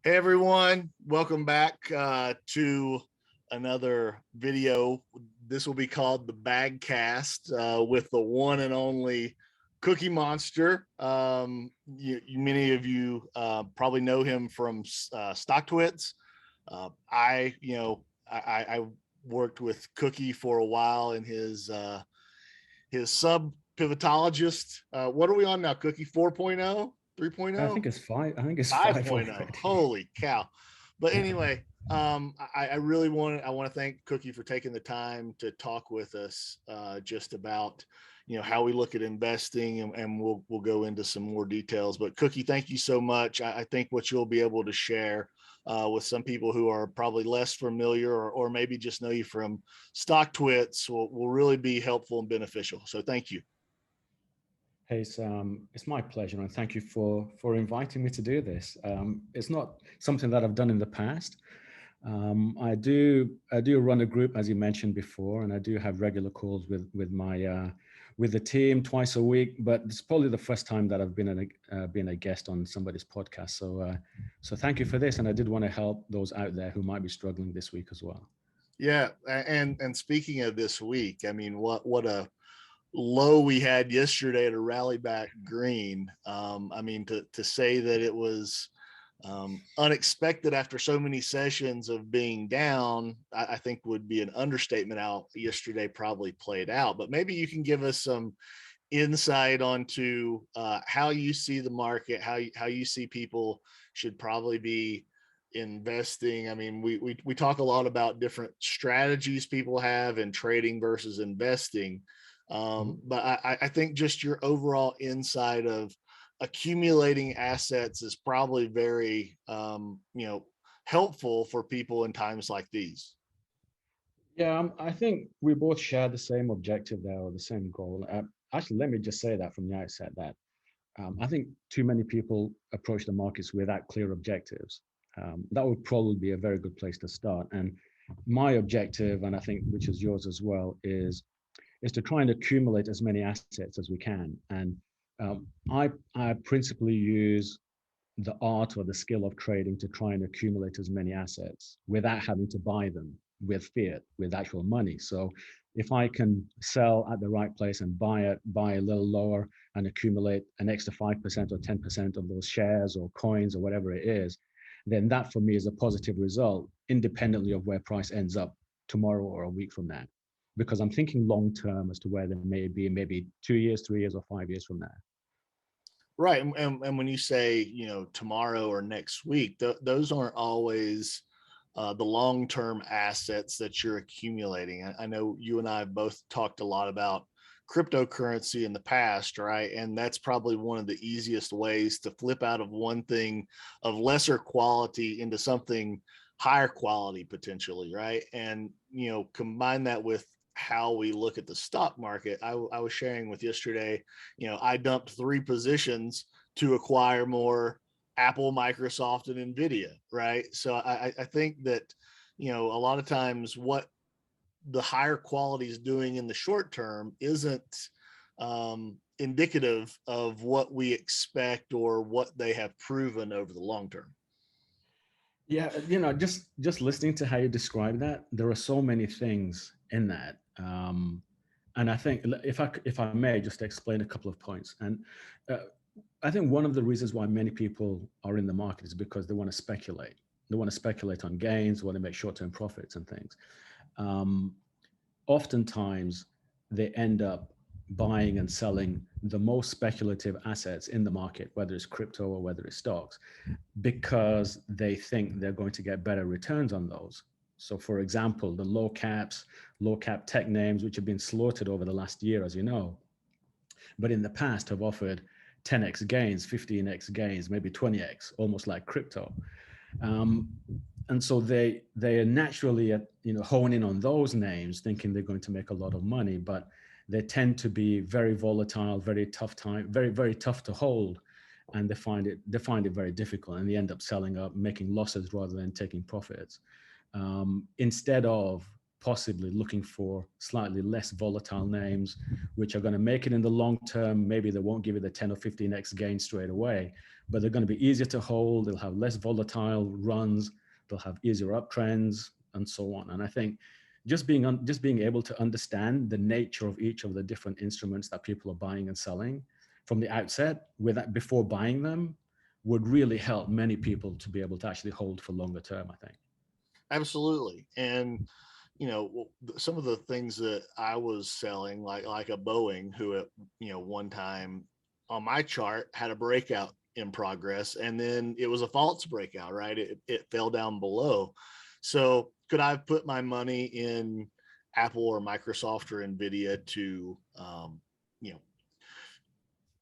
Hey everyone, welcome back to another video. This will be called the Bagscast with the one and only Cookie Monster. Many of you probably know him from StockTwits. I worked with Cookie for a while in his sub pivotologist. What are we on now, Cookie? 4.0, I 3.0? think it's five. I think it's five 5.0. already. Holy cow. But anyway, I really want to thank Cookie for taking the time to talk with us just about how we look at investing, and we'll go into some more details. But Cookie, thank you so much. I think what you'll be able to share with some people who are probably less familiar or maybe just know you from stock twits will really be helpful and beneficial. So thank you. Hey, it's my pleasure, and thank you for inviting me to do this. It's not something that I've done in the past. I do run a group, as you mentioned before, and I do have regular calls with the team twice a week. But it's probably the first time that I've been a guest on somebody's podcast. So thank you for this, and I did want to help those out there who might be struggling this week as well. Yeah, and speaking of this week, I mean, what a low we had yesterday to rally back green. I mean, to say that it was unexpected after so many sessions of being down, I think would be an understatement. How yesterday probably played out, but maybe you can give us some insight onto how you see the market, how you see people should probably be investing. I mean, we talk a lot about different strategies people have in trading versus investing, Mhm. but I think just your overall insight of accumulating assets is probably very helpful for people in times like these. Yeah, I think we both share the same objective there or the same goal. Actually, let me just say that from the outset that I think too many people approach the markets without clear objectives. That would probably be a very good place to start. And my objective, and I think which is yours as well, is to try and accumulate as many assets as we can. And I principally use the art or the skill of trading to try and accumulate as many assets without having to buy them with fiat, with actual money. So if I can sell at the right place and buy a little lower and accumulate an extra 5% or 10% of those shares or coins or whatever it is, then that for me is a positive result, independently of where price ends up tomorrow or a week from now. Because I'm thinking long term as to where they may be, maybe 2 years, 3 years, or 5 years from now. Right. And when you say, tomorrow or next week, those aren't always the long term assets that you're accumulating. I know you and I have both talked a lot about cryptocurrency in the past, right? And that's probably one of the easiest ways to flip out of one thing of lesser quality into something higher quality potentially, right? And, combine that with how we look at the stock market. I was sharing with yesterday, I dumped 3 positions to acquire more Apple, Microsoft, and Nvidia, right? So I think that a lot of times what the higher quality is doing in the short term isn't indicative of what we expect or what they have proven over the long term. Yeah, just listening to how you describe that, there are so many things in that, and I think if I may just explain a couple of points. And uh, I think one of the reasons why many people are in the market is because they want to speculate. They want to speculate on gains, want to make short-term profits and things. Um, Oftentimes they end up buying and selling the most speculative assets in the market, whether it's crypto or whether it's stocks, because they think they're going to get better returns on those. So, for example, the low cap tech names, which have been slaughtered over the last year, as you know, but in the past have offered 10x gains, 15x gains, maybe 20x, almost like crypto. Um, and so they are naturally hone in on those names, thinking they're going to make a lot of money, but they tend to be very volatile, very tough to hold, and they find it very difficult, and they end up selling up, making losses rather than taking profits. Instead of possibly looking for slightly less volatile names, which are going to make it in the long term. Maybe they won't give you the 10 or 15x gain straight away, but they're going to be easier to hold. They'll have less volatile runs. They'll have easier uptrends and so on. And I think just being able to understand the nature of each of the different instruments that people are buying and selling from the outset, with that before buying them, would really help many people to be able to actually hold for longer term, I think. Absolutely. And some of the things that I was selling, like a Boeing, who at one time on my chart had a breakout in progress, and then it was a false breakout, right? It fell down below. So could I have put my money in Apple or Microsoft or Nvidia to you know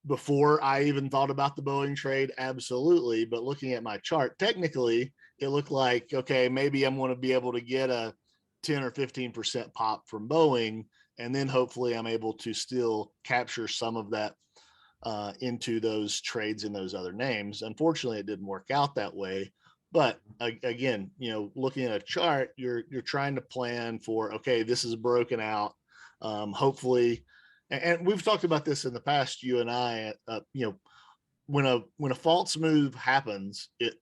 before I even thought about the Boeing trade? Absolutely. But looking at my chart, technically, it looked like, okay, maybe I'm going to be able to get a 10 or 15% pop from Boeing. And then hopefully I'm able to still capture some of that into those trades in those other names. Unfortunately, it didn't work out that way. But again, looking at a chart, you're trying to plan for, okay, this is broken out. Hopefully, and we've talked about this in the past, you and I, when a false move happens, it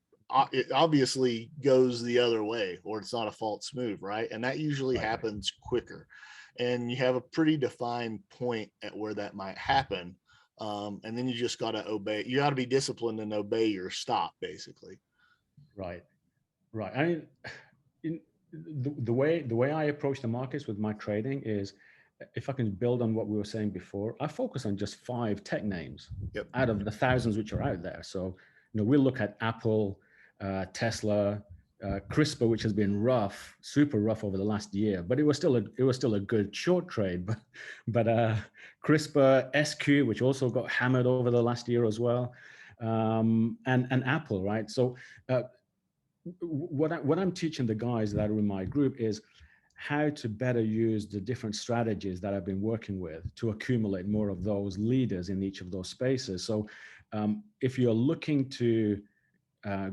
obviously goes the other way, or it's not a false move, right? And that usually happens quicker, and you have a pretty defined point at where that might happen, and then you just got to obey. You got to be disciplined and obey your stop, basically. Right. I mean, in the way I approach the markets with my trading is, if I can build on what we were saying before, I focus on just 5 tech names Yep. out of the thousands which are out there. So, we'll look at Apple, Tesla, CRISPR, which has been super rough over the last year, but it was still a good short trade. But CRISPR, SQ, which also got hammered over the last year as well, and Apple, right? So what I'm teaching the guys that are in my group is how to better use the different strategies that I've been working with to accumulate more of those leaders in each of those spaces. So if you're looking to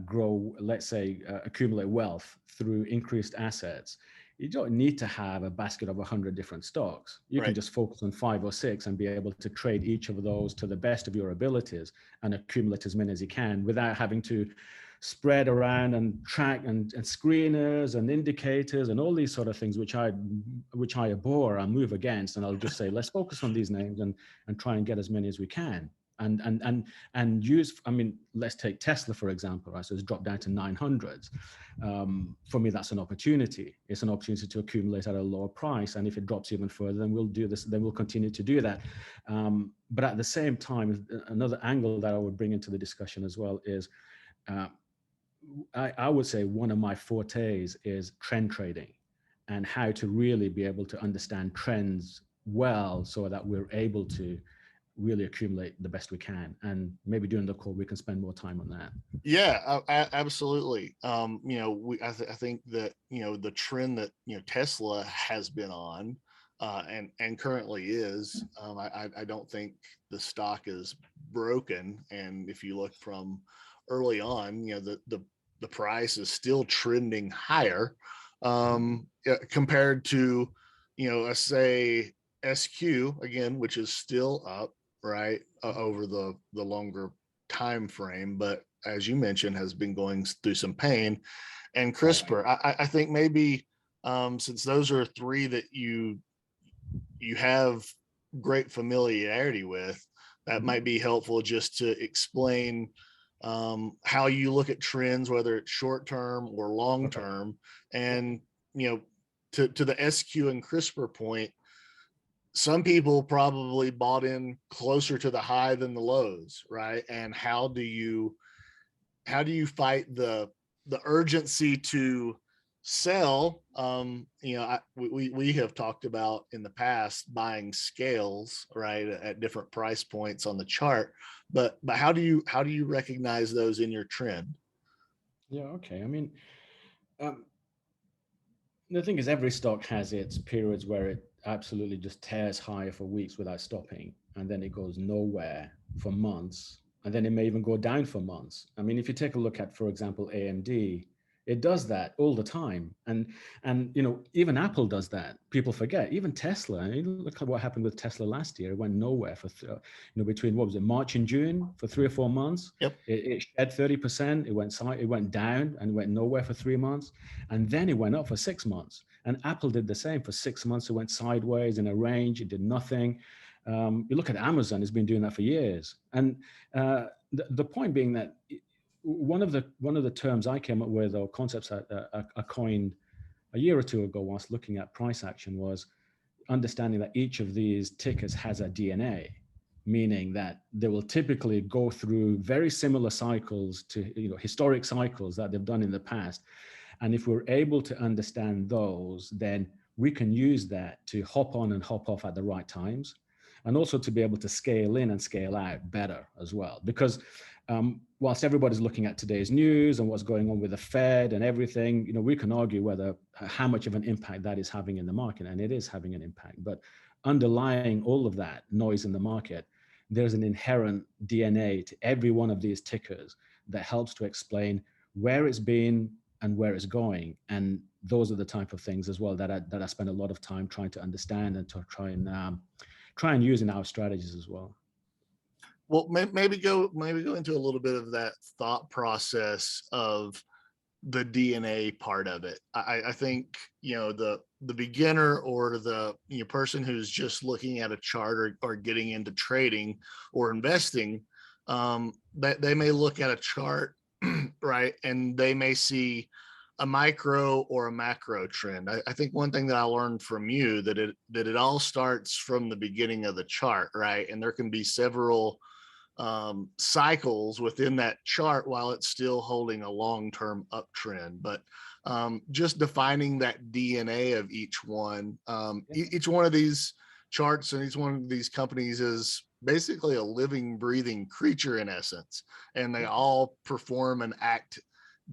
grow, let's say, accumulate wealth through increased assets, you don't need to have a basket of 100 different stocks. You can Right. just focus on 5 or 6 and be able to trade each of those to the best of your abilities and accumulate as many as you can without having to spread around and track and screeners and indicators and all these sort of things, which I abhor and move against. And I'll just say, let's focus on these names and try and get as many as we can. And use, I mean, let's take Tesla, for example, right? So it's dropped down to 900s. For me, that's an opportunity. It's an opportunity to accumulate at a lower price. And if it drops even further, then we'll do this, then we'll continue to do that. But at the same time, another angle that I would bring into the discussion as well is, I would say one of my fortes is trend trading, and how to really be able to understand trends well so that we're able to really accumulate the best we can. And maybe during the call, we can spend more time on that. Yeah, absolutely. I think that the trend that Tesla has been on, and currently is. I don't think the stock is broken, and if you look from early on, the price is still trending higher, compared to let's say SQ again, which is still up, right, over the longer time frame, but as you mentioned, has been going through some pain. And CRISPR, I think maybe, since those are 3 that you have great familiarity with, that might be helpful just to explain how you look at trends, whether it's short term or long term. And to the SQ and CRISPR point, some people probably bought in closer to the high than the lows, right? And how do you fight the urgency to sell? We have talked about in the past buying scales, right, at different price points on the chart, but how do you recognize those in your trend? Yeah, okay. I mean, the thing is, every stock has its periods where it absolutely just tears higher for weeks without stopping, and then it goes nowhere for months, and then it may even go down for months. I mean, if you take a look at, for example, AMD, It does that all the time, and even Apple does that. People forget. Even Tesla. I mean, look at what happened with Tesla last year. It went nowhere for between what was it, March and June, for 3 or 4 months. Yep. It shed 30%. It went down and went nowhere for 3 months, and then it went up for 6 months. And Apple did the same for 6 months. It went sideways in a range. It did nothing. You look at Amazon; it's been doing that for years. And the point being that one of the terms I came up with, or concepts I coined a year or two ago whilst looking at price action, was understanding that each of these tickers has a DNA, meaning that they will typically go through very similar cycles to historic cycles that they've done in the past. And if we're able to understand those, then we can use that to hop on and hop off at the right times, and also to be able to scale in and scale out better as well. Because whilst everybody's looking at today's news and what's going on with the Fed and everything, we can argue whether how much of an impact that is having in the market, and it is having an impact. But underlying all of that noise in the market, there's an inherent DNA to every one of these tickers that helps to explain where it's been and where it's going. And those are the type of things as well that I spend a lot of time trying to understand and to try and use in our strategies as well. Well, maybe go into a little bit of that thought process of the DNA part of it. I think the beginner, or the person who's just looking at a chart, or getting into trading or investing, that they may look at a chart, right, and they may see a micro or a macro trend. I think one thing that I learned from you, that it all starts from the beginning of the chart, right, and there can be several cycles within that chart while it's still holding a long-term uptrend. But just defining that DNA of each one, each one of these charts and each one of these companies is basically a living, breathing creature in essence, and they all perform and act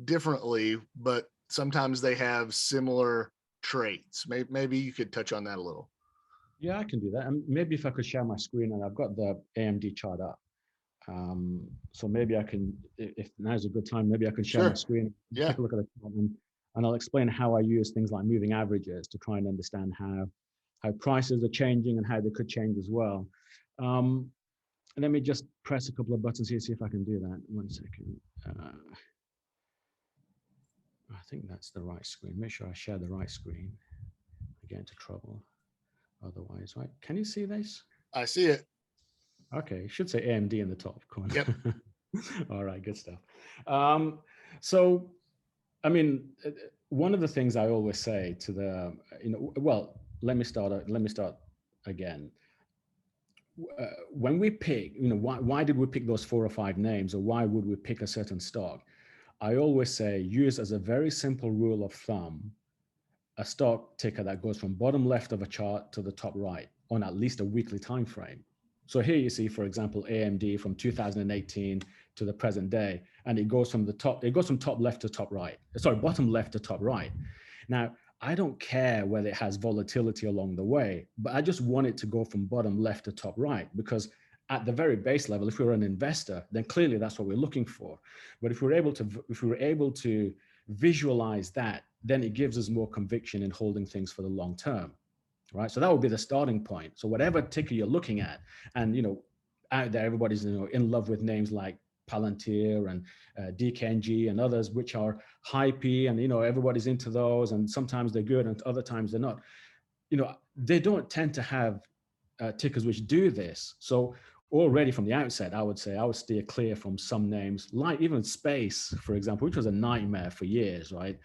differently, but sometimes they have similar traits. Maybe you could touch on that a little. Yeah, I can do that. And maybe if I could share my screen, and I've got the AMD chart up. So maybe I can, if now's a good time, maybe I can share my Sure. screen, Yeah. take a look at it, and I'll explain how I use things like moving averages to try and understand how prices are changing and how they could change as well. Let me just press a couple of buttons here, see if I can do that. 1 second. I think that's the right screen. Make sure I share the right screen. I get into trouble otherwise, right? Can you see this? I see it. Okay, it should say AMD in the top corner. Yep. All right, good stuff. So, I mean, one of the things I always say to the, well, let me start again. When we pick, why did we pick those 4 or 5 names, or why would we pick a certain stock? I always say use as a very simple rule of thumb a stock ticker that goes from bottom left of a chart to the top right on at least a weekly time frame. So here you see, for example, AMD from 2018 to the present day, and it goes from top left to top right. Sorry, bottom left to top right. Now, I don't care whether it has volatility along the way, but I just want it to go from bottom left to top right, because at the very base level, if we're an investor, then clearly that's what we're looking for. But if we're able to visualize that, then it gives us more conviction in holding things for the long term, right? So that would be the starting point. So whatever ticker you're looking at, and out there, everybody's in love with names like Palantir and DKNG and others, which are hypey, and everybody's into those, and sometimes they're good and other times they're not. They don't tend to have tickers which do this. So already from the outset, I would say I would steer clear from some names, like even Space, for example, which was a nightmare for years, right?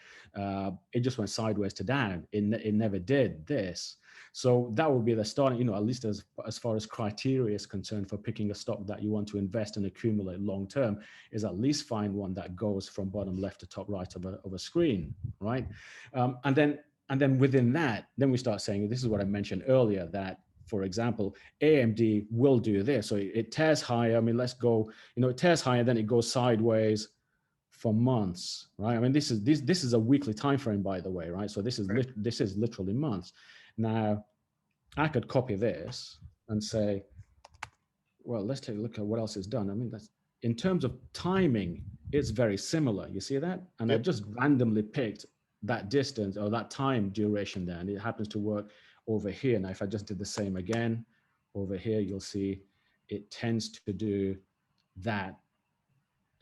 It just went sideways to down. It never did this. So that would be the starting, at least as far as criteria is concerned for picking a stock that you want to invest and accumulate long term, is at least find one that goes from bottom left to top right of a screen, right? And then within that, then we start saying, this is what I mentioned earlier, that for example, AMD will do this. So it tears higher. I mean, let's go, it tears higher, then it goes sideways for months, right? I mean, this is a weekly time frame, by the way, right? So this is literally months. Now, I could copy this and say, well, let's take a look at what else is done. I mean, that's in terms of timing. it's very similar. You see that? And I've Yep. just randomly picked that distance or that time duration there, and it happens to work over here. Now, if I just did the same again over here, you'll see it tends to do that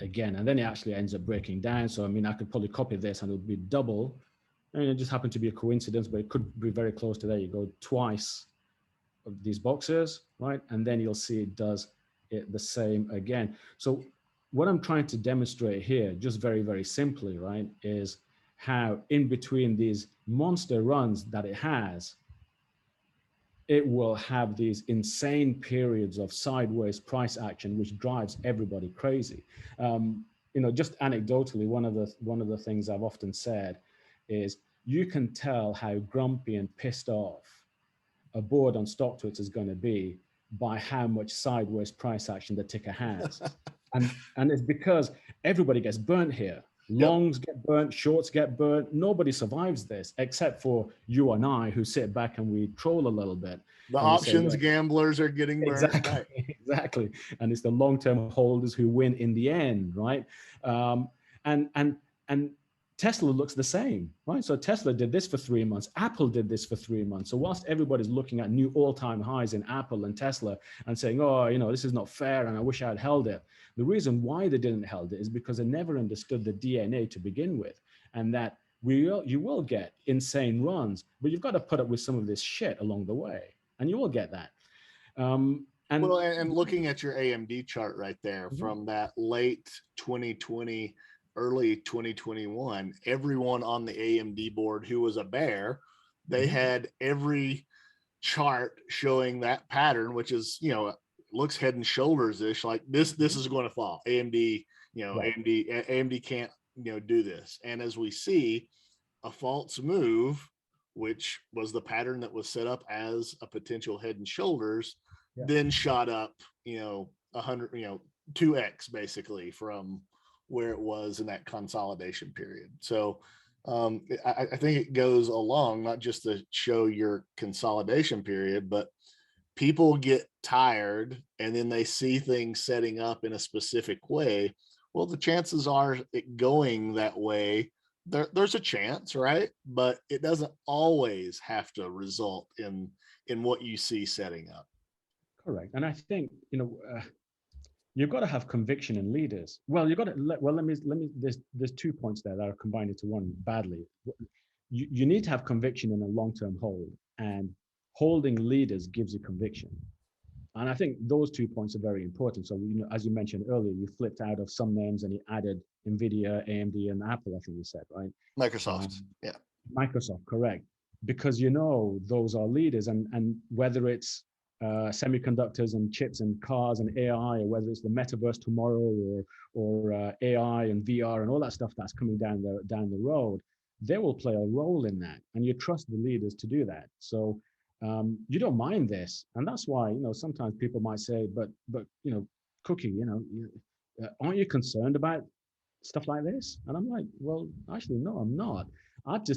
again, and then it actually ends up breaking down. So I mean, I could probably copy this and it'll be double, and it just happened to be a coincidence, but it could be very close to there. You go twice of these boxes, right? And then you'll see it does it the same again. So what I'm trying to demonstrate here, just very, very simply, right, is how in between these monster runs that it has, it will have these insane periods of sideways price action, which drives everybody crazy. Just anecdotally, one of the things I've often said is you can tell how grumpy and pissed off a board on StockTwits is going to be by how much sideways price action the ticker has. And it's because everybody gets burnt here. Yep. Longs get burnt, shorts get burnt. Nobody survives this except for you and I, who sit back and we troll a little bit The and we say, options look, gamblers are getting burnt. exactly, Right. exactly. And it's the long-term holders who win in the end, right? Um, and Tesla looks the same, right? So Tesla did this for 3 months. Apple did this for 3 months. So whilst everybody's looking at new all-time highs in Apple and Tesla and saying, oh, this is not fair and I wish I had held it. The reason why they didn't held it is because they never understood the DNA to begin with, and that you will get insane runs, but you've got to put up with some of this shit along the way, and you will get that. And Well, and looking at your AMD chart right there from that late 2020, early 2021, everyone on the AMD board who was a bear, they had every chart showing that pattern, which is, looks head and shoulders ish like this is going to fall. AMD, right, AMD can't, do this. And as we see, a false move, which was the pattern that was set up as a potential head and shoulders, yeah, then shot up, 100, 2x basically from where it was in that consolidation period. So I think it goes along not just to show your consolidation period, but people get tired and then they see things setting up in a specific way. Well, the chances are it going that way, there's a chance, right? But it doesn't always have to result in what you see setting up. correct. And I think you've got to have conviction in leaders. Well, you've got to let me. There's 2 points there that are combined into one badly. You need to have conviction in a long-term hold, and holding leaders gives you conviction. And I think those 2 points are very important. So, as you mentioned earlier, you flipped out of some names and you added NVIDIA, AMD, and Apple, I think you said, right? Microsoft, yeah. Microsoft, correct. Because those are leaders, and whether it's semiconductors and chips and cars and AI, or whether it's the metaverse tomorrow, or AI and VR and all that stuff that's coming down the road, they will play a role in that, and you trust the leaders to do that. So you don't mind this, and that's why sometimes people might say, but Cookie, aren't you concerned about stuff like this? And I'm like, well, actually, no, I'm not. I'd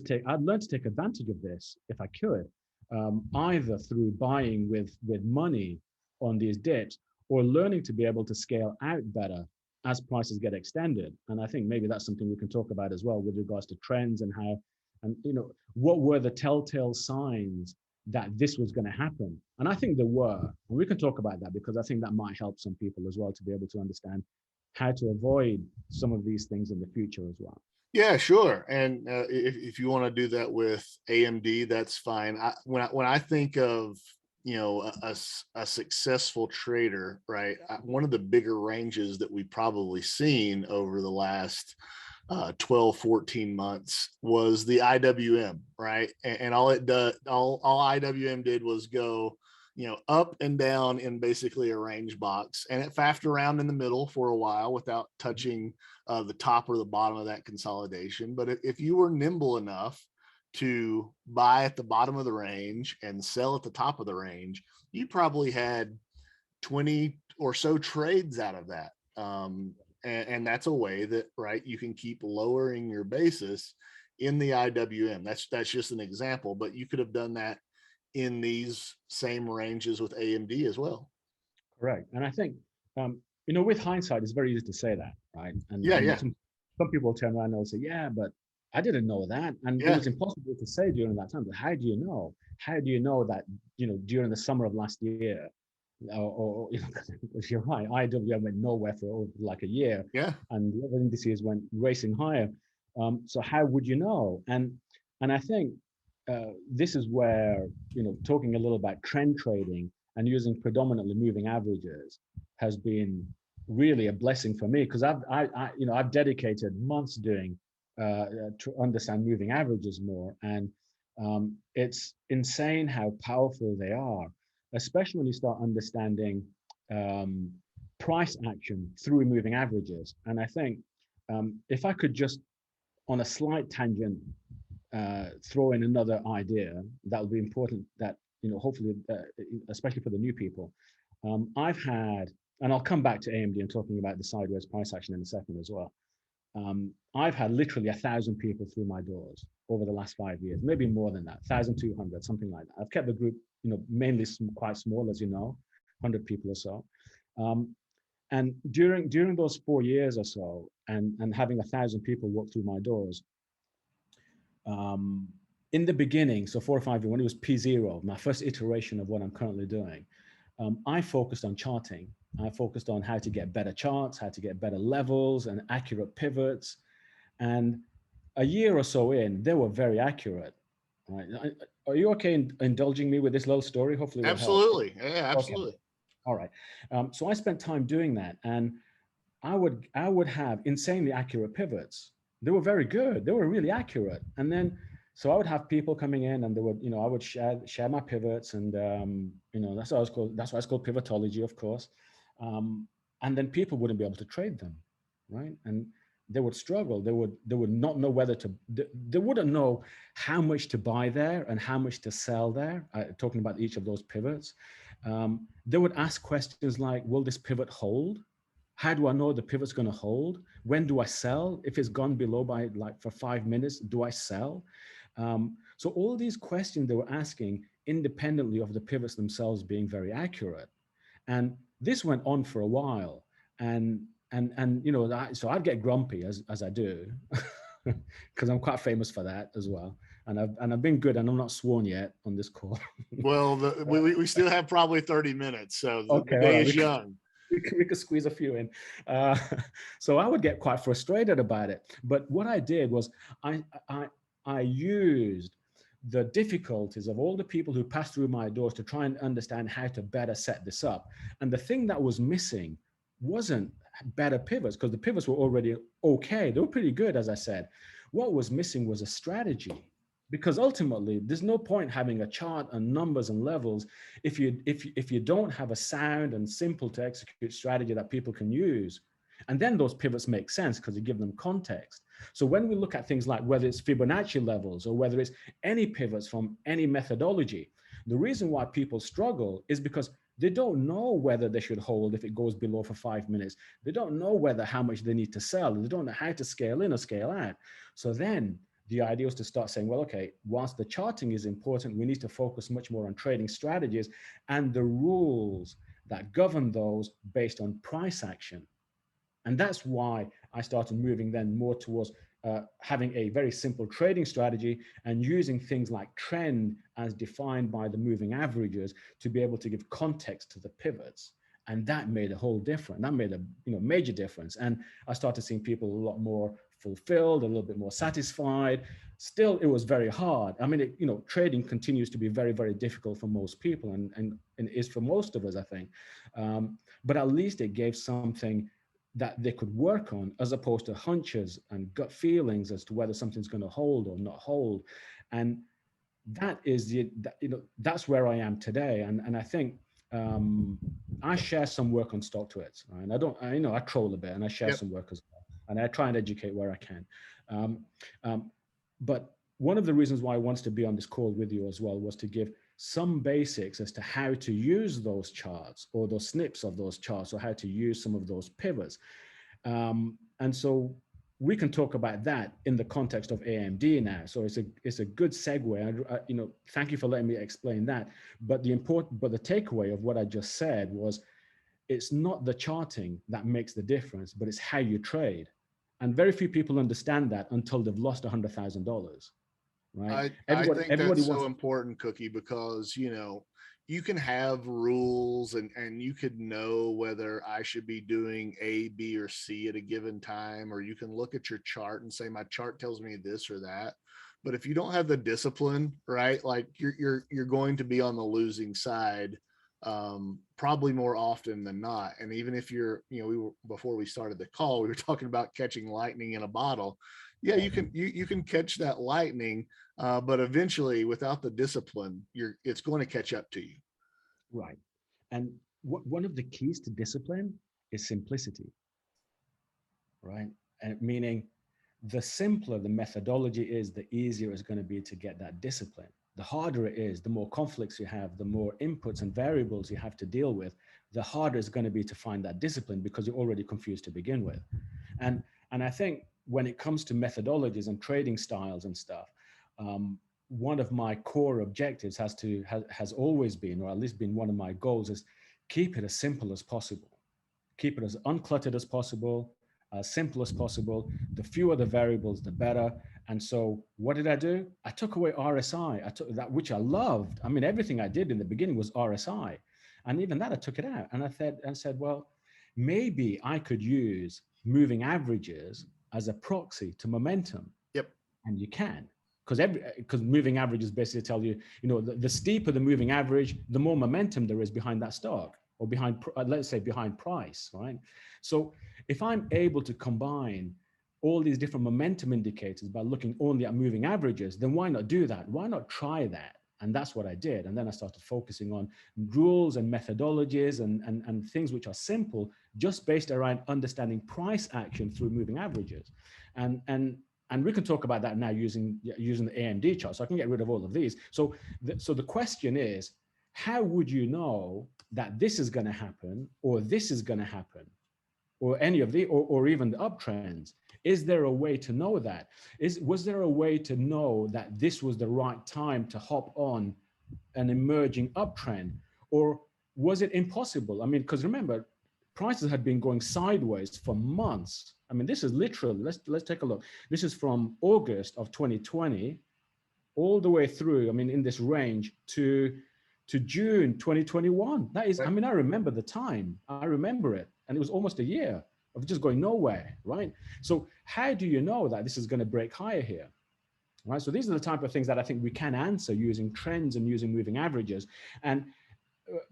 learn to take advantage of this if I could, either through buying with money on these dips, or learning to be able to scale out better as prices get extended. And I think maybe that's something we can talk about as well with regards to trends and how, and what were the telltale signs that this was going to happen. And I think there were, and we can talk about that because I think that might help some people as well to be able to understand how to avoid some of these things in the future as well. Yeah, sure. And if you want to do that with AMD, that's fine. When I think of a successful trader, right? One of the bigger ranges that we've probably seen over the last 12, 14 months was the IWM, right? And all it does, all IWM did was go, up and down in basically a range box, and it faffed around in the middle for a while without touching the top or the bottom of that consolidation. But if you were nimble enough to buy at the bottom of the range and sell at the top of the range, you probably had 20 or so trades out of that. And that's a way that, right, you can keep lowering your basis in the IWM. That's just an example, but you could have done that in these same ranges with AMD as well. Correct. And I think with hindsight, it's very easy to say that, right? And Yeah, and yeah, some people turn around and they'll say, yeah, but I didn't know that, and it yeah, was impossible to say during that time. But how do you know? How do you know that during the summer of last year, or because you're right, IWM went nowhere for like a year, yeah. and the other indices went racing higher. So how would you know? And I think this is where talking a little about trend trading and using predominantly moving averages has been really a blessing for me, because I've dedicated months doing to understand moving averages more, and it's insane how powerful they are, especially when you start understanding um, price action through moving averages. And I think if I could just, on a slight tangent, throw in another idea that will be important, that hopefully, especially for the new people. I've had, and I'll come back to AMD and talking about the sideways price action in a second as well. I've had literally 1,000 people through my doors over the last 5 years, maybe more than that, 1,200, something like that. I've kept the group, mainly quite small, as you know, 100 people or so. Um, and during those 4 years or so, and having 1,000 people walk through my doors, um, in the beginning, so 4 or 5 years, when it was P0, my first iteration of what I'm currently doing, I focused on charting. I focused on how to get better charts, how to get better levels and accurate pivots. And a year or so in, they were very accurate. Right? Are you okay in indulging me with this little story? Hopefully, it will help. Absolutely. Yeah, Okay. absolutely. All right. So I spent time doing that, and I would have insanely accurate pivots. They were very good. They were really accurate. And then so I would have people coming in, and they would, I would share my pivots, and that's why it's called pivotology, of course. Um, and then people wouldn't be able to trade them, right? And they would struggle. They would not know whether to. They wouldn't know how much to buy there and how much to sell there. Talking about each of those pivots, they would ask questions like, "Will this pivot hold? How do I know the pivot's going to hold? When do I sell? If it's gone below by like for 5 minutes, do I sell?" So all these questions they were asking independently of the pivots themselves being very accurate. And this went on for a while. And so I'd get grumpy as I do, because I'm quite famous for that as well. And I've been good, and I'm not sworn yet on this call. Well, we still have probably 30 minutes, so the Okay, all day right. is young. We could squeeze a few in. Uh, so I would get quite frustrated about it. But what I did was I, I, I used the difficulties of all the people who passed through my doors to try and understand how to better set this up. And the thing that was missing wasn't better pivots, because the pivots were already okay. They were pretty good, as I said. What was missing was a strategy, because ultimately there's no point having a chart and numbers and levels if you don't have a sound and simple to execute strategy that people can use. And then those pivots make sense because you give them context. So when we look at things like whether it's Fibonacci levels or whether it's any pivots from any methodology, the reason why people struggle is because they don't know whether they should hold if it goes below for 5 minutes. They don't know whether how much they need to sell. They don't know how to scale in or scale out. So then the idea is to start saying, well, okay, whilst the charting is important, we need to focus much more on trading strategies and the rules that govern those based on price action. And that's why I started moving then more towards having a very simple trading strategy and using things like trend as defined by the moving averages to be able to give context to the pivots. And that made a whole difference. That made a major difference. And I started seeing people a lot more fulfilled, a little bit more satisfied. Still, it was very hard. I mean, trading continues to be very, very difficult for most people, and is for most of us, I think. But at least it gave something that they could work on, as opposed to hunches and gut feelings as to whether something's going to hold or not hold. And that's where I am today. And I think I share some work on stock twits, right? And I troll a bit, and I share Yep. some work as well, and I try and educate where I can. Um, but one of the reasons why I wanted to be on this call with you as well was to give some basics as to how to use those charts or those snips of those charts, or how to use some of those pivots. And so we can talk about that in the context of AMD now. So it's a good segue. Thank you for letting me explain that. But the takeaway of what I just said was, it's not the charting that makes the difference, but it's how you trade. And very few people understand that until they've lost $100,000, right? I think Everybody that's so wants. important, Cookie, because you can have rules and you could know whether I should be doing A, B, or C at a given time, or you can look at your chart and say my chart tells me this or that. But if you don't have the discipline, right, like you're going to be on the losing side, probably more often than not. And even if we were, before we started the call, we were talking about catching lightning in a bottle. Yeah, you can catch that lightning, but eventually, without the discipline, it's going to catch up to you. Right. And one of the keys to discipline is simplicity, right? And meaning the simpler the methodology is, the easier it's going to be to get that discipline. The harder it is, the more conflicts you have, the more inputs and variables you have to deal with, the harder it's going to be to find that discipline because you're already confused to begin with. And and I think when it comes to methodologies and trading styles and stuff, one of my core objectives has always been, or at least been one of my goals, is keep it as simple as possible. Keep it as uncluttered as possible, as simple as possible. The fewer the variables, the better. And so what did I do? I took away RSI. I took that, which I loved. I mean, everything I did in the beginning was RSI. And even that, I took it out. And I said, well, maybe I could use moving averages as a proxy to momentum. Yep. And you can. Because moving averages basically tell you, the steeper the moving average, the more momentum there is behind that stock, or behind, let's say, behind price, right? So if I'm able to combine all these different momentum indicators by looking only at moving averages, then why not do that? Why not try that? And that's what I did. And then I started focusing on rules and methodologies and things which are simple, just based around understanding price action through moving averages. And we can talk about that now using the AMD chart. So I can get rid of all of these. So the question is, how would you know that this is going to happen, or this is going to happen, or any of the, or even the uptrends? Is there a way to know that? Was there a way to know that this was the right time to hop on an emerging uptrend, or was it impossible? I mean, because remember, prices had been going sideways for months. I mean, this is literally, let's take a look. This is from August of 2020 all the way through, I mean, in this range to June 2021. That is, I mean, I remember the time. I remember it. And it was almost a year of just going nowhere, right? So how do you know that this is going to break higher here? Right? So these are the type of things that I think we can answer using trends and using moving averages. And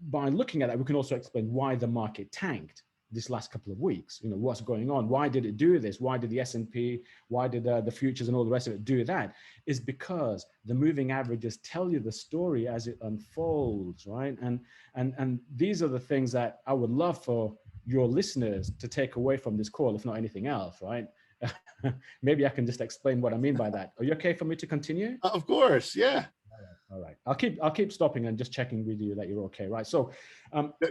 by looking at that, we can also explain why the market tanked this last couple of weeks. What's going on? Why did it do this? Why did the S&P, why did the futures and all the rest of it do that? Is because the moving averages tell you the story as it unfolds, right? And these are the things that I would love for your listeners to take away from this call, if not anything else, right? Maybe I can just explain what I mean by that. Are you okay for me to continue? Of course, yeah. All right. I'll keep stopping and just checking with you that you're okay, right? So,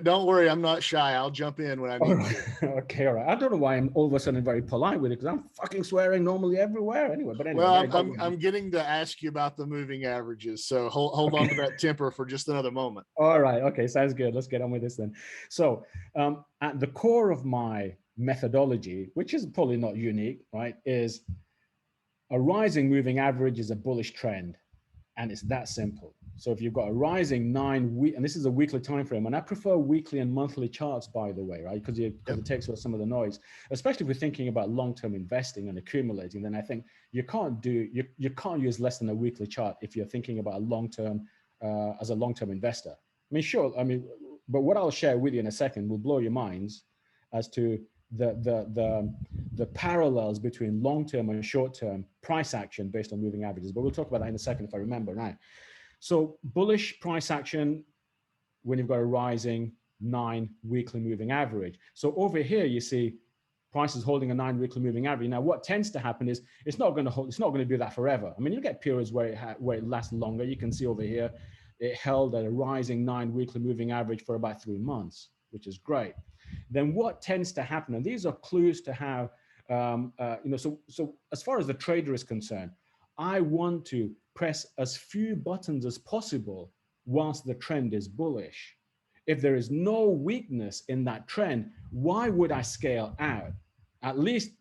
don't worry, I'm not shy. I'll jump in when I need to. Okay, all right. I don't know why I'm all of a sudden very polite with it, because I'm fucking swearing normally everywhere anyway. But anyway, well, I'm getting to ask you about the moving averages, so hold on to that temper for just another moment. All right. Okay, sounds good. Let's get on with this then. So, at the core of my methodology, which is probably not unique, right, is a rising moving average is a bullish trend. And it's that simple. So if you've got a rising 9 week, and this is a weekly time frame, and I prefer weekly and monthly charts, by the way, right? Because it takes away some of the noise, especially if we're thinking about long-term investing and accumulating. Then I think you can't use less than a weekly chart if you're thinking about a long-term as a long-term investor. I mean, sure. I mean, but what I'll share with you in a second will blow your minds as to the parallels between long-term and short-term price action based on moving averages. But we'll talk about that in a second if I remember now. So bullish price action when you've got a rising 9 weekly moving average. So over here you see prices holding a 9 weekly moving average. Now what tends to happen is it's not going to do that forever. I mean, you get periods where it lasts longer. You can see over here it held at a rising 9 weekly moving average for about 3 months, which is great. Then what tends to happen, and these are clues to how, so as far as the trader is concerned, I want to press as few buttons as possible whilst the trend is bullish. If there is no weakness in that trend, why would I scale out? At least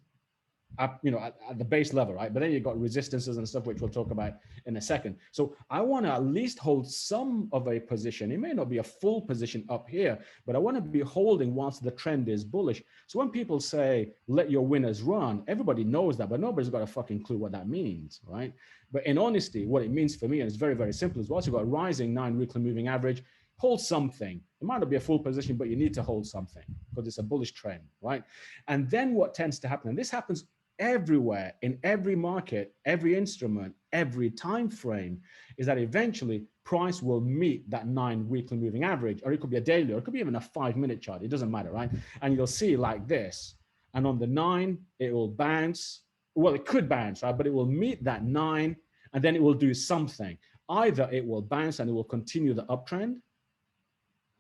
up, at the base level, right? But then you've got resistances and stuff, which we'll talk about in a second. So I want to at least hold some of a position. It may not be a full position up here, but I want to be holding whilst the trend is bullish. So when people say, let your winners run, everybody knows that, but nobody's got a fucking clue what that means, right? But in honesty, what it means for me, and it's very, very simple, is once you've got a rising 9 weekly moving average, hold something. It might not be a full position, but you need to hold something because it's a bullish trend, right? And then what tends to happen, and this happens everywhere, in every market, every instrument, every time frame, is that eventually price will meet that 9 weekly moving average, or it could be a daily, or it could be even a 5-minute chart. It doesn't matter, right? And you'll see like this. And on the 9, it will bounce. Well, it could bounce, right? But it will meet that 9, and then it will do something. Either it will bounce and it will continue the uptrend,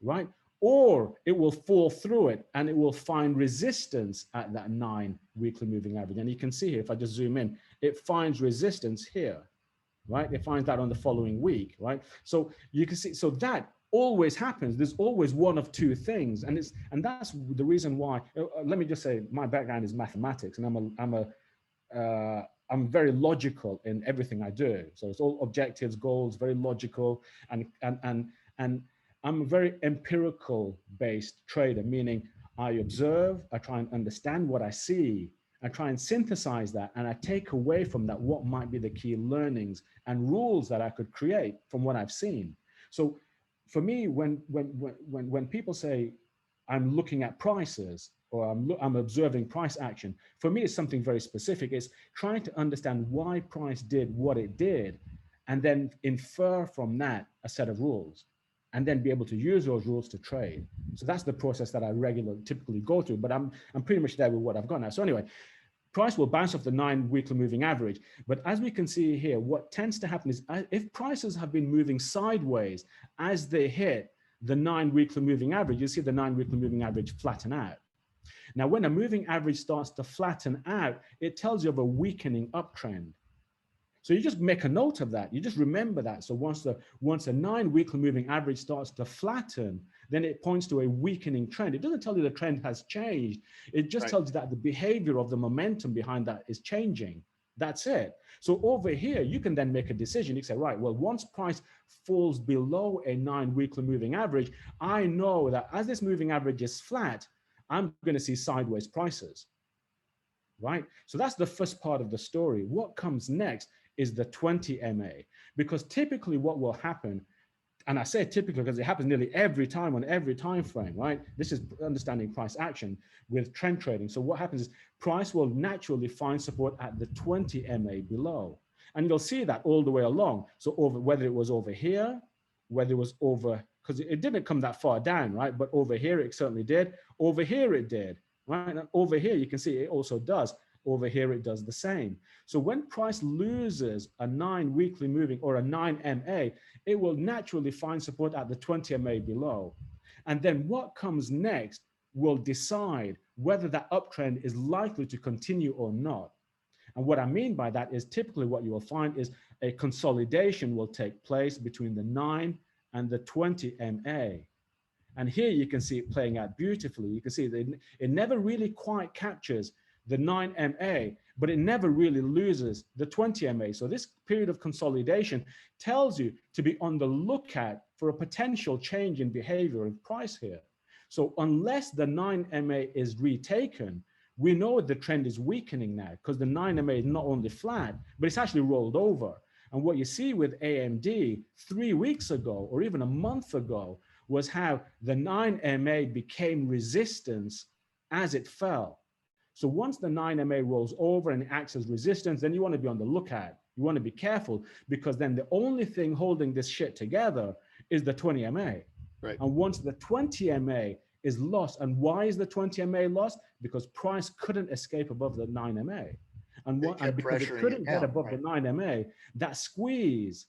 right? Or it will fall through it and it will find resistance at that 9 weekly moving average. And you can see here, if I just zoom in, it finds resistance here, right? It finds that on the following week, right? So you can see, so that always happens. There's always one of two things. And that's the reason why, let me just say, my background is mathematics, and I'm very logical in everything I do. So it's all objectives, goals, very logical, and I'm a very empirical based trader, meaning I observe, I try and understand what I see, I try and synthesize that, and I take away from that what might be the key learnings and rules that I could create from what I've seen. So for me, when people say I'm looking at prices, or I'm observing price action, for me it's something very specific. It's trying to understand why price did what it did, and then infer from that a set of rules, and then be able to use those rules to trade. So that's the process that I typically go through, but I'm pretty much there with what I've got now. So anyway, price will bounce off the 9 weekly moving average. But as we can see here, what tends to happen is if prices have been moving sideways as they hit the 9 weekly moving average, you see the 9 weekly moving average flatten out. Now, when a moving average starts to flatten out, it tells you of a weakening uptrend. So you just make a note of that. You just remember that. So once a 9 weekly moving average starts to flatten, then it points to a weakening trend. It doesn't tell you the trend has changed. It just tells you that the behavior of the momentum behind that is changing. That's it. So over here, you can then make a decision. You say, right, well, once price falls below a 9 weekly moving average, I know that as this moving average is flat, I'm going to see sideways prices, right? So that's the first part of the story. What comes next is the 20 MA, because typically what will happen, and I say typically because it happens nearly every time on every time frame, right? This is understanding price action with trend trading. So what happens is price will naturally find support at the 20 MA below. And you'll see that all the way along. So over, whether it was over here, whether it was over, because it didn't come that far down, right? But over here, it certainly did. Over here, it did, right? And over here, you can see it also does. Over here, it does the same. So when price loses a 9 weekly moving or a 9 MA, it will naturally find support at the 20 MA below. And then what comes next will decide whether that uptrend is likely to continue or not. And what I mean by that is typically what you will find is a consolidation will take place between the 9 and the 20 MA. And here you can see it playing out beautifully. You can see that it never really quite captures the 9 MA, but it never really loses the 20 MA. So this period of consolidation tells you to be on the lookout for a potential change in behavior of price here. So unless the 9 MA is retaken, we know the trend is weakening now, because the 9 MA is not only flat, but it's actually rolled over. And what you see with AMD 3 weeks ago, or even a month ago, was how the 9 MA became resistance as it fell. So once the 9 MA rolls over and acts as resistance, then you want to be on the lookout. You want to be careful, because then the only thing holding this shit together is the 20 MA. Right. And once the 20 MA is lost, and why is the 20 MA lost? Because price couldn't escape above the 9 MA. And because it couldn't get above the 9 MA, that squeeze,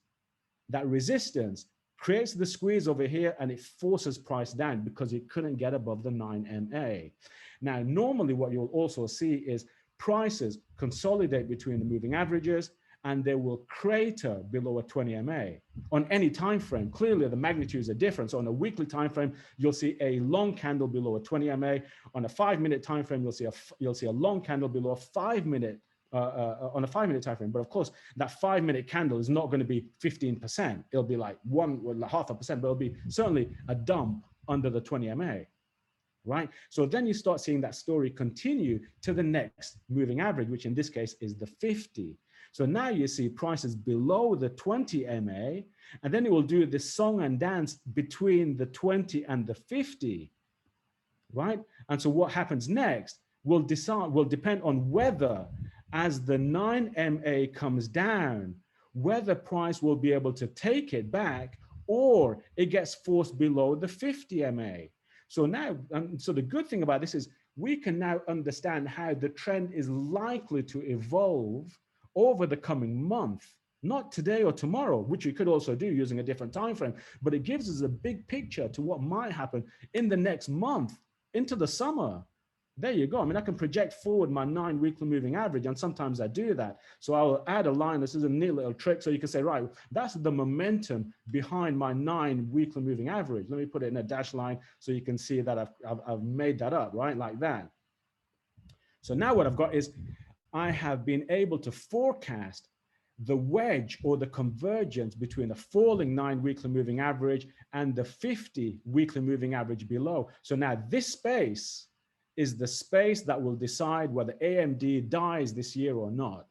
that resistance creates the squeeze over here, and it forces price down because it couldn't get above the 9 MA. Now, normally what you'll also see is prices consolidate between the moving averages, and they will crater below a 20 MA on any time frame. Clearly, the magnitudes are different. So on a weekly time frame, you'll see a long candle below a 20 MA. On a 5-minute time frame, you'll see a long candle below a 5-minute on a 5-minute time frame. But of course, that 5-minute candle is not going to be 15%. It'll be like 0.5%, but it'll be certainly a dump under the 20 MA. Right? So then you start seeing that story continue to the next moving average, which in this case is the 50. So now you see prices below the 20 MA, and then it will do this song and dance between the 20 and the 50, right? And so what happens next will depend on whether, as the 9 MA comes down, whether price will be able to take it back or it gets forced below the 50 MA. So now, so the good thing about this is we can now understand how the trend is likely to evolve over the coming month, not today or tomorrow, which you could also do using a different time frame, but it gives us a big picture to what might happen in the next month into the summer. There you go. I mean, I can project forward my 9 weekly moving average, and sometimes I do that. So I'll add a line. This is a neat little trick. So you can say, right, that's the momentum behind my 9 weekly moving average. Let me put it in a dash line so you can see that I've made that up, right, like that. So now what I've got is I have been able to forecast the wedge or the convergence between a falling 9 weekly moving average and the 50 weekly moving average below. So now this space is the space that will decide whether AMD dies this year or not.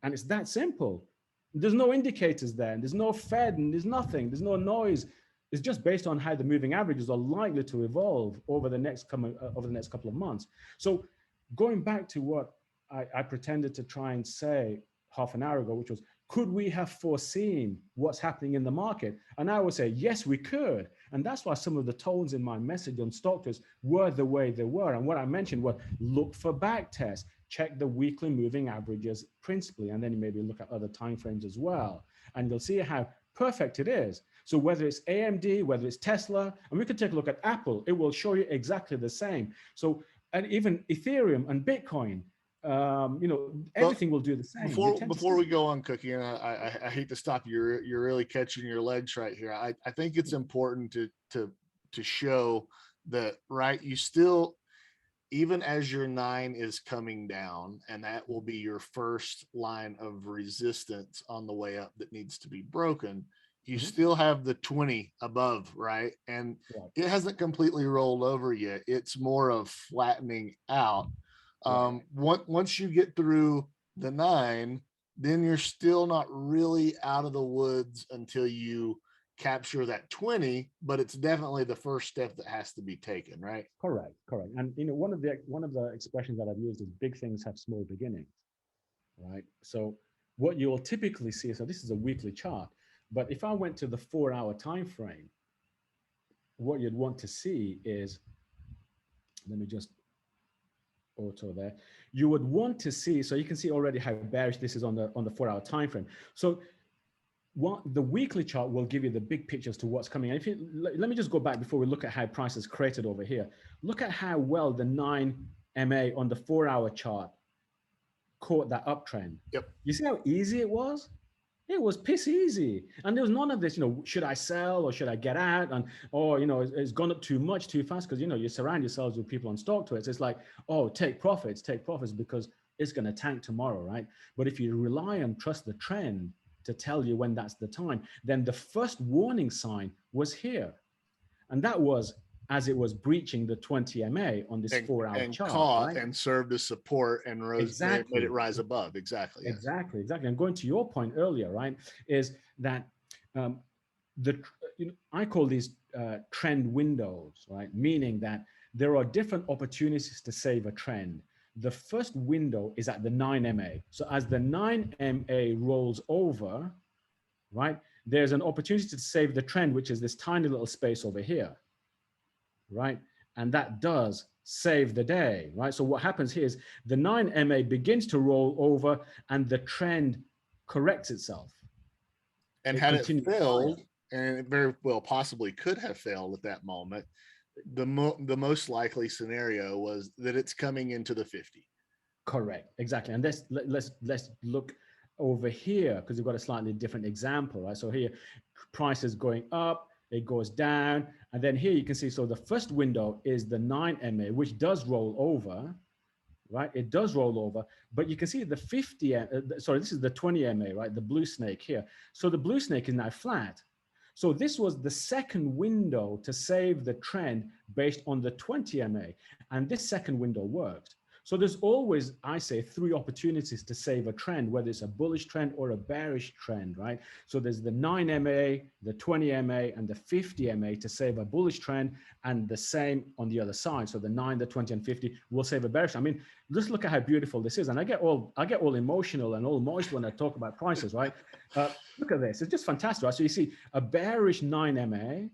And it's that simple. There's no indicators there, and there's no Fed, and there's nothing, there's no noise. It's just based on how the moving averages are likely to evolve over the next couple of months. So going back to what I pretended to try and say half an hour ago, which was, could we have foreseen what's happening in the market? And I would say, yes, we could. And that's why some of the tones in my message on Stockters were the way they were. And what I mentioned was look for back tests, check the weekly moving averages principally, and then maybe look at other timeframes as well. And you'll see how perfect it is. So whether it's AMD, whether it's Tesla, and we could take a look at Apple, it will show you exactly the same. So, and even Ethereum and Bitcoin, everything will do the same. Before we go on, Cookie, and I hate to stop you. You're really catching your legs right here. I think it's important to show that, right, you still, even as your 9 is coming down, and that will be your first line of resistance on the way up that needs to be broken, you still have the 20 above, right? And it hasn't completely rolled over yet. It's more of flattening out. Once you get through the 9, then you're still not really out of the woods until you capture that 20, but it's definitely the first step that has to be taken, right? Correct. And one of the expressions that I've used is big things have small beginnings, right? So what you'll typically see, so this is a weekly chart, but if I went to the 4-hour time frame, what you'd want to see is, let me just auto there. You would want to see, so you can see already how bearish this is on the 4-hour time frame. So what the weekly chart will give you the big picture as to what's coming. And let me just go back before we look at how prices created over here. Look at how well the 9 MA on the 4-hour chart caught that uptrend. Yep. You see how easy it was? It was piss easy. And there was none of this, should I sell or should I get out? And, it's gone up too much, too fast. Because, you surround yourselves with people on StockTwits. It's like, take profits because it's going to tank tomorrow, right? But if you rely and trust the trend to tell you when that's the time, then the first warning sign was here. And that was as it was breaching the 20 MA on this 4-hour chart. Caught, right? And served as support and rose, exactly. Made it rise above. Exactly. Yes. Exactly. And going to your point earlier, right, is that I call these trend windows, right? Meaning that there are different opportunities to save a trend. The first window is at the 9 MA. So as the 9 MA rolls over, right, there's an opportunity to save the trend, which is this tiny little space over here, right? And that does save the day, right? So what happens here is the 9 MA begins to roll over and the trend corrects itself. And had it failed, and it very well possibly could have failed at that moment, the most likely scenario was that it's coming into the 50. Correct, exactly. And let's look over here, because you've got a slightly different example, right? So here, price is going up, it goes down, and then here you can see, so the first window is the 9 MA, which does roll over, right? It does roll over, but you can see the 50, sorry, this is the 20 MA, right? The blue snake here. So the blue snake is now flat. So this was the second window to save the trend based on the 20 MA. And this second window worked. So there's always, I say, three opportunities to save a trend, whether it's a bullish trend or a bearish trend, right? So there's the 9 MA, the 20 MA, and the 50 MA to save a bullish trend, and the same on the other side. So the 9, the 20, and 50 will save a bearish. I mean, just look at how beautiful this is. And I get all emotional and all moist when I talk about prices, right? Look at this. It's just fantastic, right? So you see a bearish 9 MA,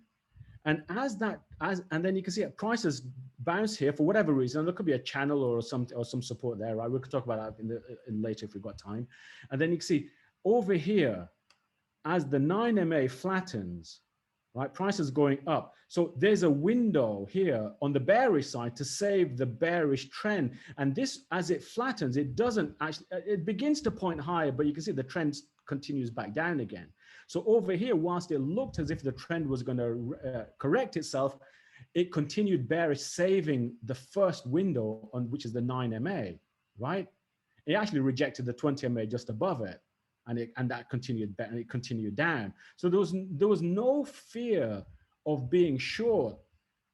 and and then you can see prices bounce here for whatever reason. There could be a channel or some support there, right? We could talk about that in later if we've got time. And then you can see over here, as the 9 MA flattens, right, prices going up. So there's a window here on the bearish side to save the bearish trend. And this, as it flattens, it doesn't actually, it begins to point higher, but you can see the trend continues back down again. So over here, whilst it looked as if the trend was going to correct itself, it continued bearish, saving the first window on which is the 9 MA, right? It actually rejected the 20 MA just above it, and that continued, and it continued down. So there was no fear of being short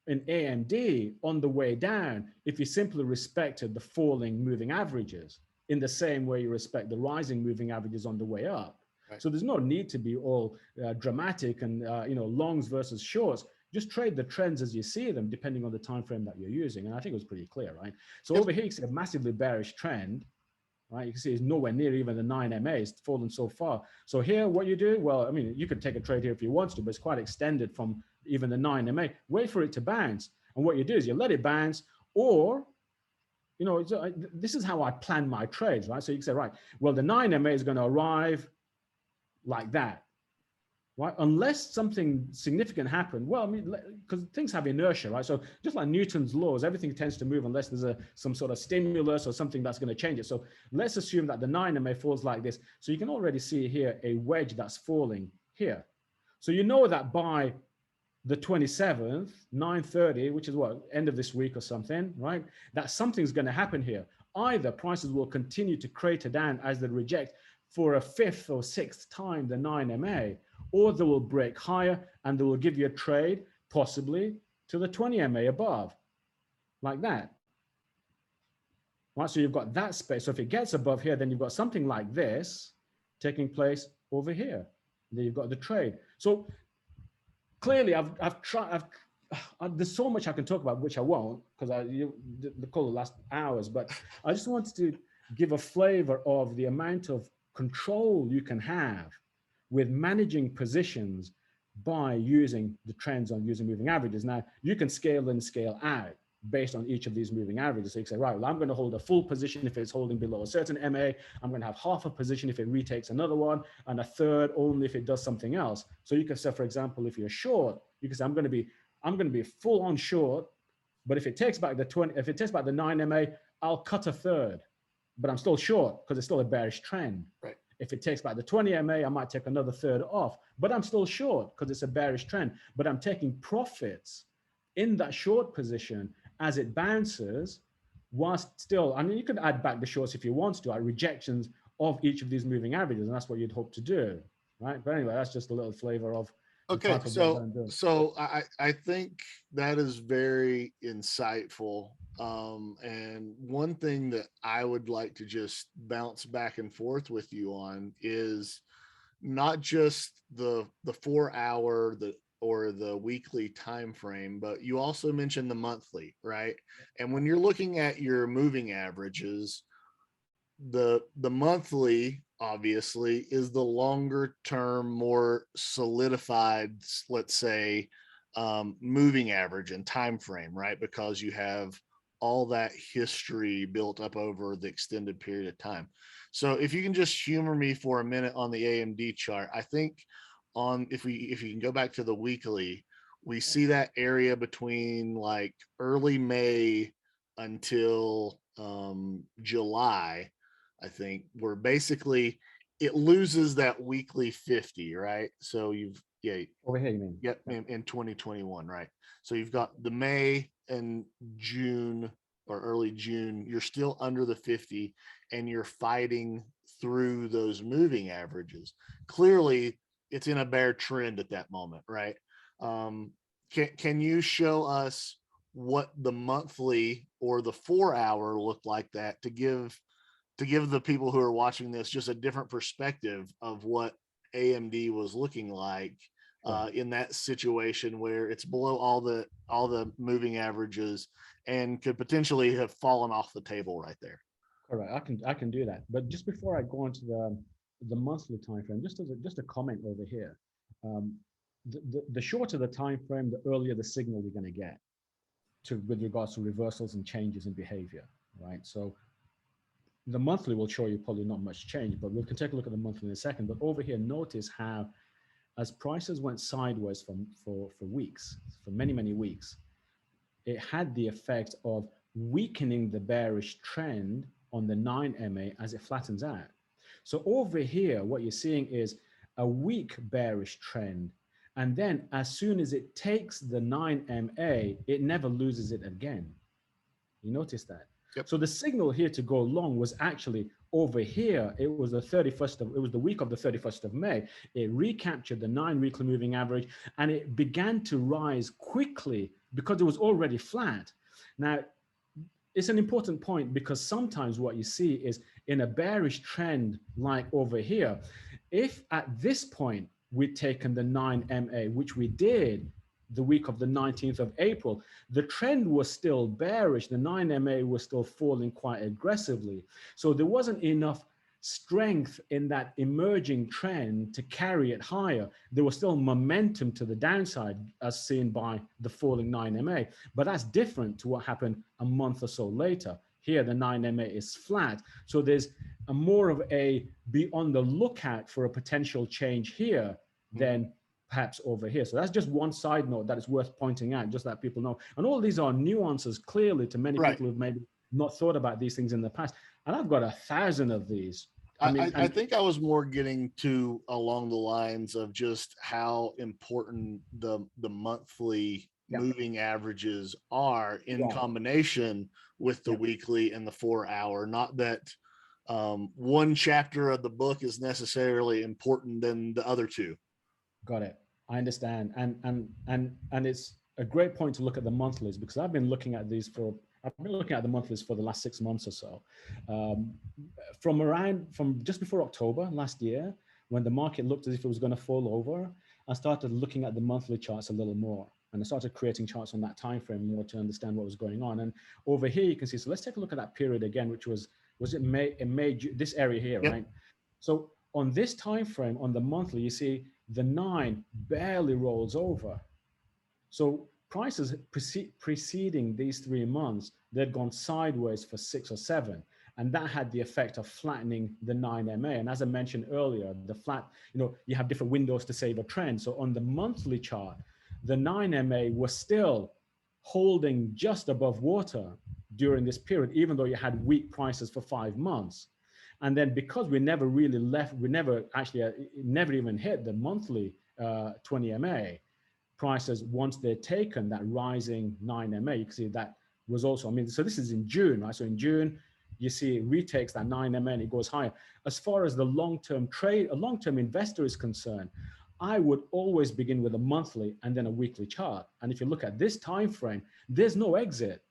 in AMD on the way down if you simply respected the falling moving averages in the same way you respect the rising moving averages on the way up. Right. So there's no need to be all dramatic and longs versus shorts. Just trade the trends as you see them, depending on the time frame that you're using. And I think it was pretty clear, right? So over here, you see a massively bearish trend, right? You can see it's nowhere near even the 9 MA. It's fallen so far. So here, what you do, well, I mean, you could take a trade here if you want to, but it's quite extended from even the 9 MA. Wait for it to bounce. And what you do is you let it bounce, or, this is how I plan my trades, right? So you can say, right, well, the 9 MA is going to arrive like that. Right? Unless something significant happened, well, I mean, because things have inertia, right? So just like Newton's laws, everything tends to move unless there's some sort of stimulus or something that's going to change it. So let's assume that the 9 MA falls like this. So you can already see here a wedge that's falling here. So you know that by the 27th, 9:30, which is what, end of this week or something, right? That something's going to happen here. Either prices will continue to crater down as they reject for a fifth or sixth time the 9 MA, or they will break higher and they will give you a trade, possibly to the 20 MA above, like that. Right, so you've got that space. So if it gets above here, then you've got something like this taking place over here. Then you've got the trade. So clearly, I've tried. There's so much I can talk about, which I won't, because the call will last hours. But I just wanted to give a flavor of the amount of control you can have with managing positions by using the trends on using moving averages. Now, you can scale in, scale out based on each of these moving averages. So you can say, right, well, I'm going to hold a full position if it's holding below a certain MA. I'm going to have half a position if it retakes another one, and a third only if it does something else. So you can say, for example, if you're short, you can say, I'm going to be full on short, but if it takes back the 20, if it takes back the 9 MA, I'll cut a third, but I'm still short because it's still a bearish trend. Right. If it takes back the 20 MA, I might take another third off, but I'm still short because it's a bearish trend. But I'm taking profits in that short position as it bounces, whilst still, I mean, you could add back the shorts if you want to, like rejections of each of these moving averages, and that's what you'd hope to do, right? But anyway, that's just a little flavor of okay. So I think that is very insightful. And one thing that I would like to just bounce back and forth with you on is not just the 4 hour or the weekly time frame, but you also mentioned the monthly, right? And when you're looking at your moving averages, the monthly obviously is the longer term, more solidified, let's say, moving average and time frame, right? Because you have all that history built up over the extended period of time. So if you can just humor me for a minute on the AMD chart, I think if you can go back to the weekly, we see that area between like early May until July, I think, we're basically it loses that weekly 50, right? So Over here, you mean? yep, Yeah. in 2021, right? So you've got the May and June or early June, you're still under the 50 and you're fighting through those moving averages. Clearly, it's in a bear trend at that moment, right? Um, can you show us what the monthly or the 4 hour look like that to give the people who are watching this just a different perspective of what AMD was looking like Sure. in that situation where it's below all the moving averages and could potentially have fallen off the table right there. Correct. I can do that. But just before I go on to the monthly time frame, just a comment over here. Um, the shorter the time frame, the earlier the signal we're going to get to with regards to reversals and changes in behavior, right? So the monthly will show you probably not much change, but we can take a look at the monthly in a second. But over here, notice how as prices went sideways for weeks, for many weeks, it had the effect of weakening the bearish trend on the 9MA as it flattens out. So over here, what you're seeing is a weak bearish trend. And then as soon as it takes the 9MA, it never loses it again. You notice that? Yep. So the signal here to go long was actually over here. It was it was the week of the 31st of May. It recaptured the 9 weekly moving average and it began to rise quickly because it was already flat. Now, it's an important point because sometimes what you see is in a bearish trend like over here, if at this point we'd taken the 9MA, which we did the week of the 19th of April, the trend was still bearish. The 9MA was still falling quite aggressively. So there wasn't enough strength in that emerging trend to carry it higher. There was still momentum to the downside as seen by the falling 9MA, but that's different to what happened a month or so later. Here, the 9MA is flat. So there's a more of a be on the lookout for a potential change here than perhaps over here. So that's just one side note that is worth pointing out, just that people know. And all these are nuances clearly to many Right. people who've maybe not thought about these things in the past. And I've got 1,000 of these. I think I was more getting to along the lines of just how important the monthly Yeah, moving averages are in right. combination with the Yeah, weekly and the 4 hour. Not that one chapter of the book is necessarily important than the other two. got it. I understand. And it's a great point to look at the monthlies because I've been looking at the monthlies for the last 6 months or so. Um, from just before October last year, when the market looked as if it was going to fall over, I started looking at the monthly charts a little more. And I started creating charts on that time frame more to understand what was going on. And over here you can see, so let's take a look at that period again, which was it May, this area here, Yep. right? So on this time frame, on the monthly, you see the 9 barely rolls over. So prices preceding these 3 months, they'd gone sideways for 6 or 7. And that had the effect of flattening the 9MA. And as I mentioned earlier, you have different windows to save a trend. So on the monthly chart, the 9MA was still holding just above water during this period, even though you had weak prices for 5 months. And then because we never really left, we never actually, it never even hit the monthly 20MA prices once they're taken that rising 9MA. You can see that was also, so this is in June, right? So in June, you see it retakes that 9MA and it goes higher. As far as the long-term trade, a long-term investor is concerned, I would always begin with a monthly and then a weekly chart. And if you look at this time frame, there's no exit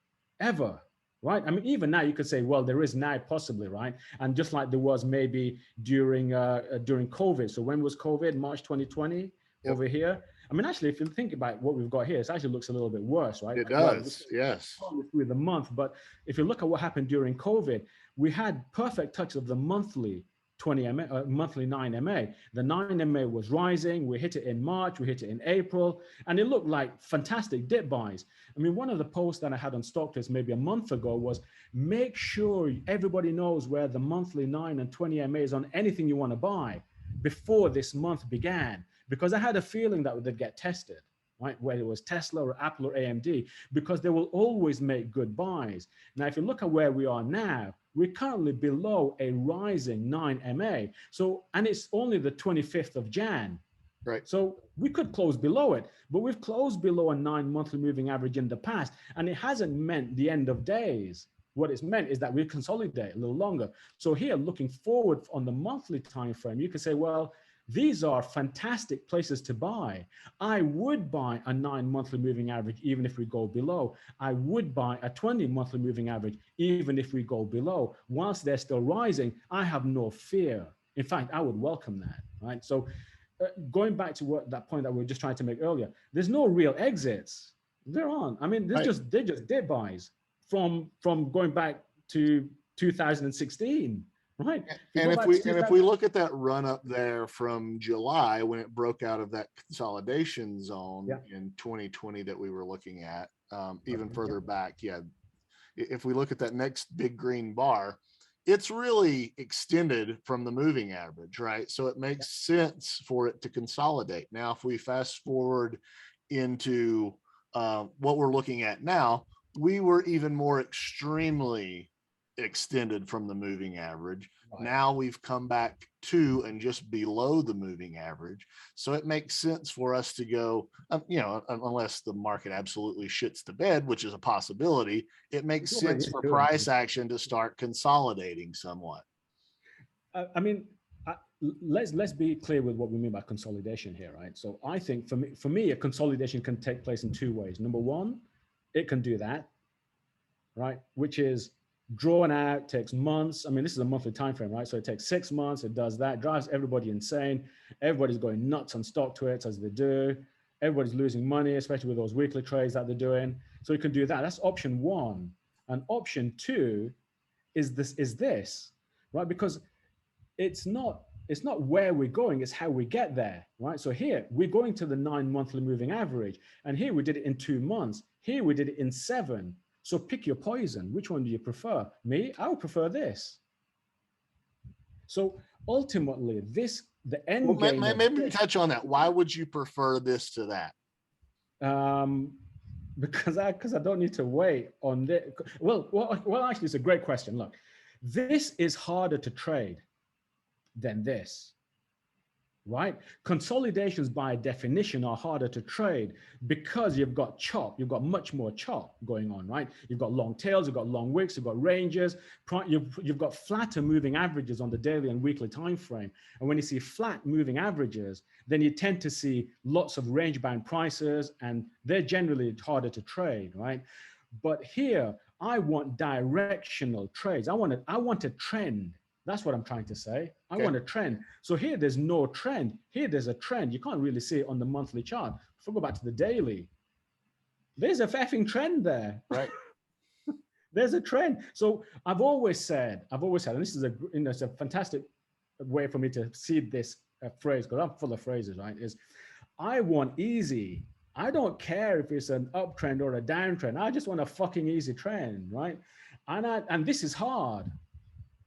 ever, right? Even now you could say, well, there is now possibly, right? And just like there was maybe during COVID. So when was COVID? March 2020 Yep. over here. Actually, if you think about what we've got here, it actually looks a little bit worse, right? It does. Yes. Through the month, but if you look at what happened during COVID, we had perfect touch of the monthly 20MA, monthly 9MA. The 9MA was rising. We hit it in March. We hit it in April, and it looked like fantastic dip buys. One of the posts that I had on Stocktest maybe a month ago was make sure everybody knows where the monthly 9 and 20MA is on anything you want to buy before this month began, because I had a feeling that they'd get tested, right? Whether it was Tesla or Apple or AMD, because they will always make good buys. Now, if you look at where we are now, we're currently below a rising 9 MA. So, and it's only the 25th of Jan. Right. So we could close below it, but we've closed below a 9 monthly moving average in the past, and it hasn't meant the end of days. What it's meant is that we consolidate a little longer. So here, looking forward on the monthly time frame, you can say, well, these are fantastic places to buy. I would buy a 9 monthly moving average even if we go below. I would buy a 20 monthly moving average even if we go below. Whilst they're still rising, I have no fear. In fact, I would welcome that, right? So going back to what that point that we were just trying to make earlier, there's no real exits. There aren't. I mean, they're just dip buys from going back to 2016, right? And if we look at that run up there from July when it broke out of that consolidation zone in 2020 that we were looking at, even further back, if we look at that next big green bar, it's really extended from the moving average, right? So it makes sense for it to consolidate. Now, if we fast forward into what we're looking at now, we were even more extremely extended from the moving average. Right. Now we've come back to and just below the moving average. So it makes sense for us to go, unless the market absolutely shits the bed, which is a possibility, it makes sense for price action to start consolidating somewhat. I mean, let's be clear with what we mean by consolidation here, right? So I think for me, a consolidation can take place in two ways. Number one, it can do that, right? Which is drawn out, takes months. I mean, this is a monthly time frame, right? So it takes 6 months. It does that, drives everybody insane. Everybody's going nuts on stock tweets as they do. Everybody's losing money, especially with those weekly trades that they're doing. So you can do that. That's option one. And option two is this, right? Because it's not where we're going, it's how we get there, right? So here we're going to the 9 monthly moving average, and here we did it in 2 months. Here we did it in 7. So pick your poison. Which one do you prefer? Me, I would prefer this. So ultimately, the end game. Maybe touch on that. Why would you prefer this to that? Because I don't need to wait on this. Well, actually, it's a great question. Look, this is harder to trade than this, right? Consolidations by definition are harder to trade because you've got much more chop going on, right? You've got long tails, you've got long wicks, you've got ranges, you've got flatter moving averages on the daily and weekly time frame. And when you see flat moving averages, then you tend to see lots of range bound prices, and they're generally harder to trade, right? But here, I want directional trades. I want a trend. That's what I'm trying to say. I want a trend. So here, there's no trend. Here, there's a trend. You can't really see it on the monthly chart. If we go back to the daily, there's a effing trend there. Right. There's a trend. So I've always said, and this is it's a fantastic way for me to see this phrase, because I'm full of phrases, right? Is I want easy. I don't care if it's an uptrend or a downtrend. I just want a fucking easy trend, right? And this is hard.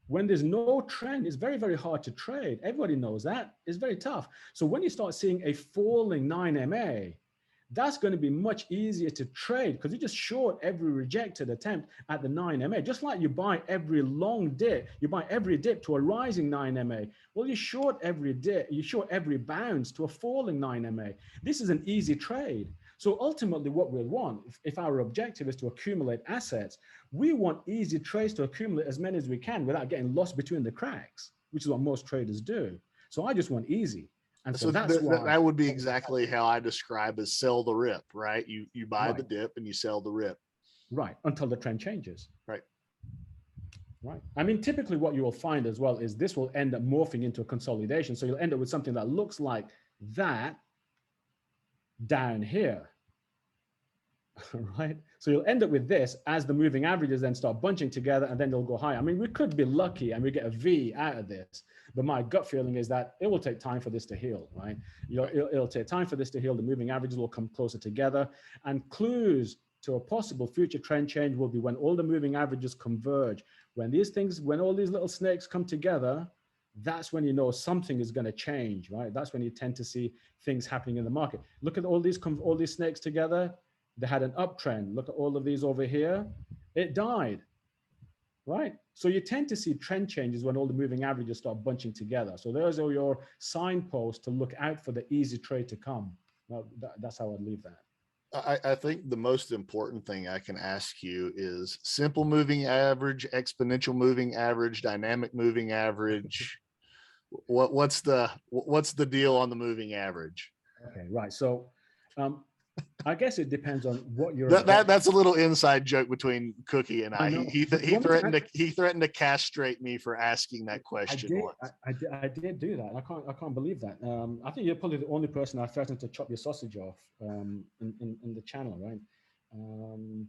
When there's no trend, it's very, very hard to trade. Everybody knows that. It's very tough. So when you start seeing a falling 9 MA, that's going to be much easier to trade because you just short every rejected attempt at the 9 MA. Just like you buy every long dip, you buy every dip to a rising 9 MA. Well, you short every dip, you short every bounce to a falling 9 MA. This is an easy trade. So ultimately what we want, if our objective is to accumulate assets, we want easy trades to accumulate as many as we can without getting lost between the cracks, which is what most traders do. So I just want easy. And so that's why that would be exactly how I describe as sell the rip, right? You buy the dip and you sell the rip. Right, until the trend changes. Right. Right. I mean, typically what you will find as well is this will end up morphing into a consolidation. So you'll end up with something that looks like that down here. Right. So you'll end up with this as the moving averages then start bunching together and then they'll go higher. I mean, we could be lucky and we get a V out of this, but my gut feeling is that it will take time for this to heal, right? It'll take time for this to heal. The moving averages will come closer together, and clues to a possible future trend change will be when all the moving averages converge. When all these little snakes come together, that's when you know something is going to change, right? That's when you tend to see things happening in the market. Look at all these snakes together. They had an uptrend. Look at all of these over here. It died. right? So you tend to see trend changes when all the moving averages start bunching together. So those are your signposts to look out for the easy trade to come. Well, that's how I'd leave that. I think the most important thing I can ask you is simple moving average, exponential moving average, dynamic moving average. What's the deal on the moving average? Okay, right. So um, I guess it depends on what you're That's a little inside joke between Cookie and I I. He know. he, Do th- you he want me to threatened to he threatened to castrate me for asking that I question did. once. I did do that. I can't believe that. I think you're probably the only person I threatened to chop your sausage off in the channel, right? Um,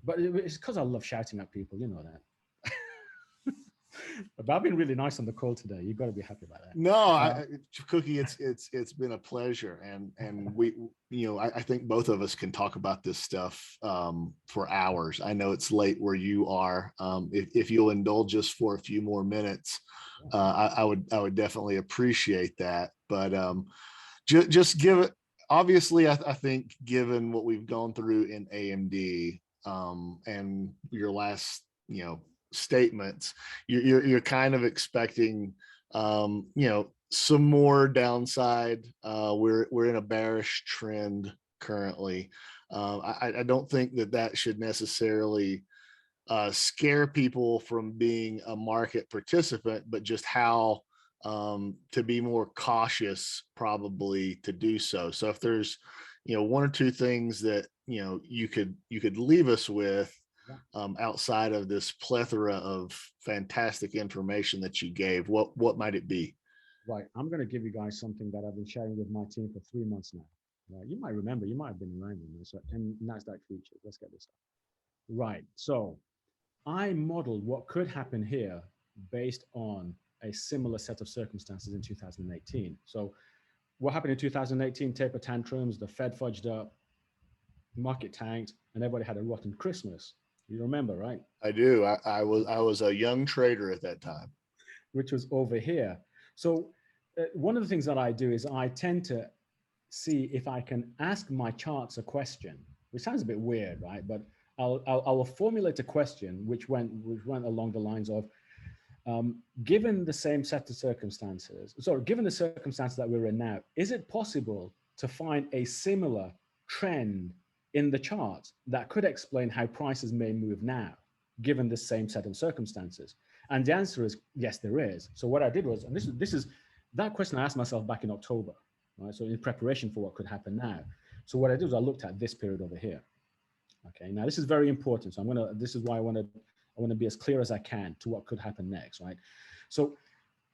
but it's because I love shouting at people. You know that. But I've been really nice on the call today. You've got to be happy about No, that. Cookie, it's been a pleasure, and we, I think both of us can talk about this stuff for hours. I know it's late where you are. If you'll indulge us for a few more minutes, I would definitely appreciate that. But just give it. Obviously, I think given what we've gone through in AMD and your last, statements, you're kind of expecting some more downside. We're in a bearish trend currently. I don't think that should necessarily scare people from being a market participant, but just how to be more cautious, probably, to do so. So if there's, one or two things that you could leave us with Yeah. outside of this plethora of fantastic information that you gave, what might it be? Right. I'm going to give you guys something that I've been sharing with my team for 3 months now. Right. You might remember. You might have been around in this. And Nasdaq futures. Let's get this up. Right. So I modeled what could happen here based on a similar set of circumstances in 2018. So what happened in 2018? Taper tantrums, the Fed fudged up, market tanked, and everybody had a rotten Christmas. You remember, right? I do. I was a young trader at that time. Which was over here. So one of the things that I do is I tend to see if I can ask my charts a question, which sounds a bit weird, right? But I'll formulate a question which went along the lines of, given the same set of circumstances, sorry, given the circumstances that we're in now, is it possible to find a similar trend in the chart that could explain how prices may move now, given the same set of circumstances? And the answer is yes, there is. So what I did was, and this is that question I asked myself back in October, right? So in preparation for what could happen now. So what I did was I looked at this period over here. Okay, now this is very important. So this is why I want to be as clear as I can to what could happen next, right? So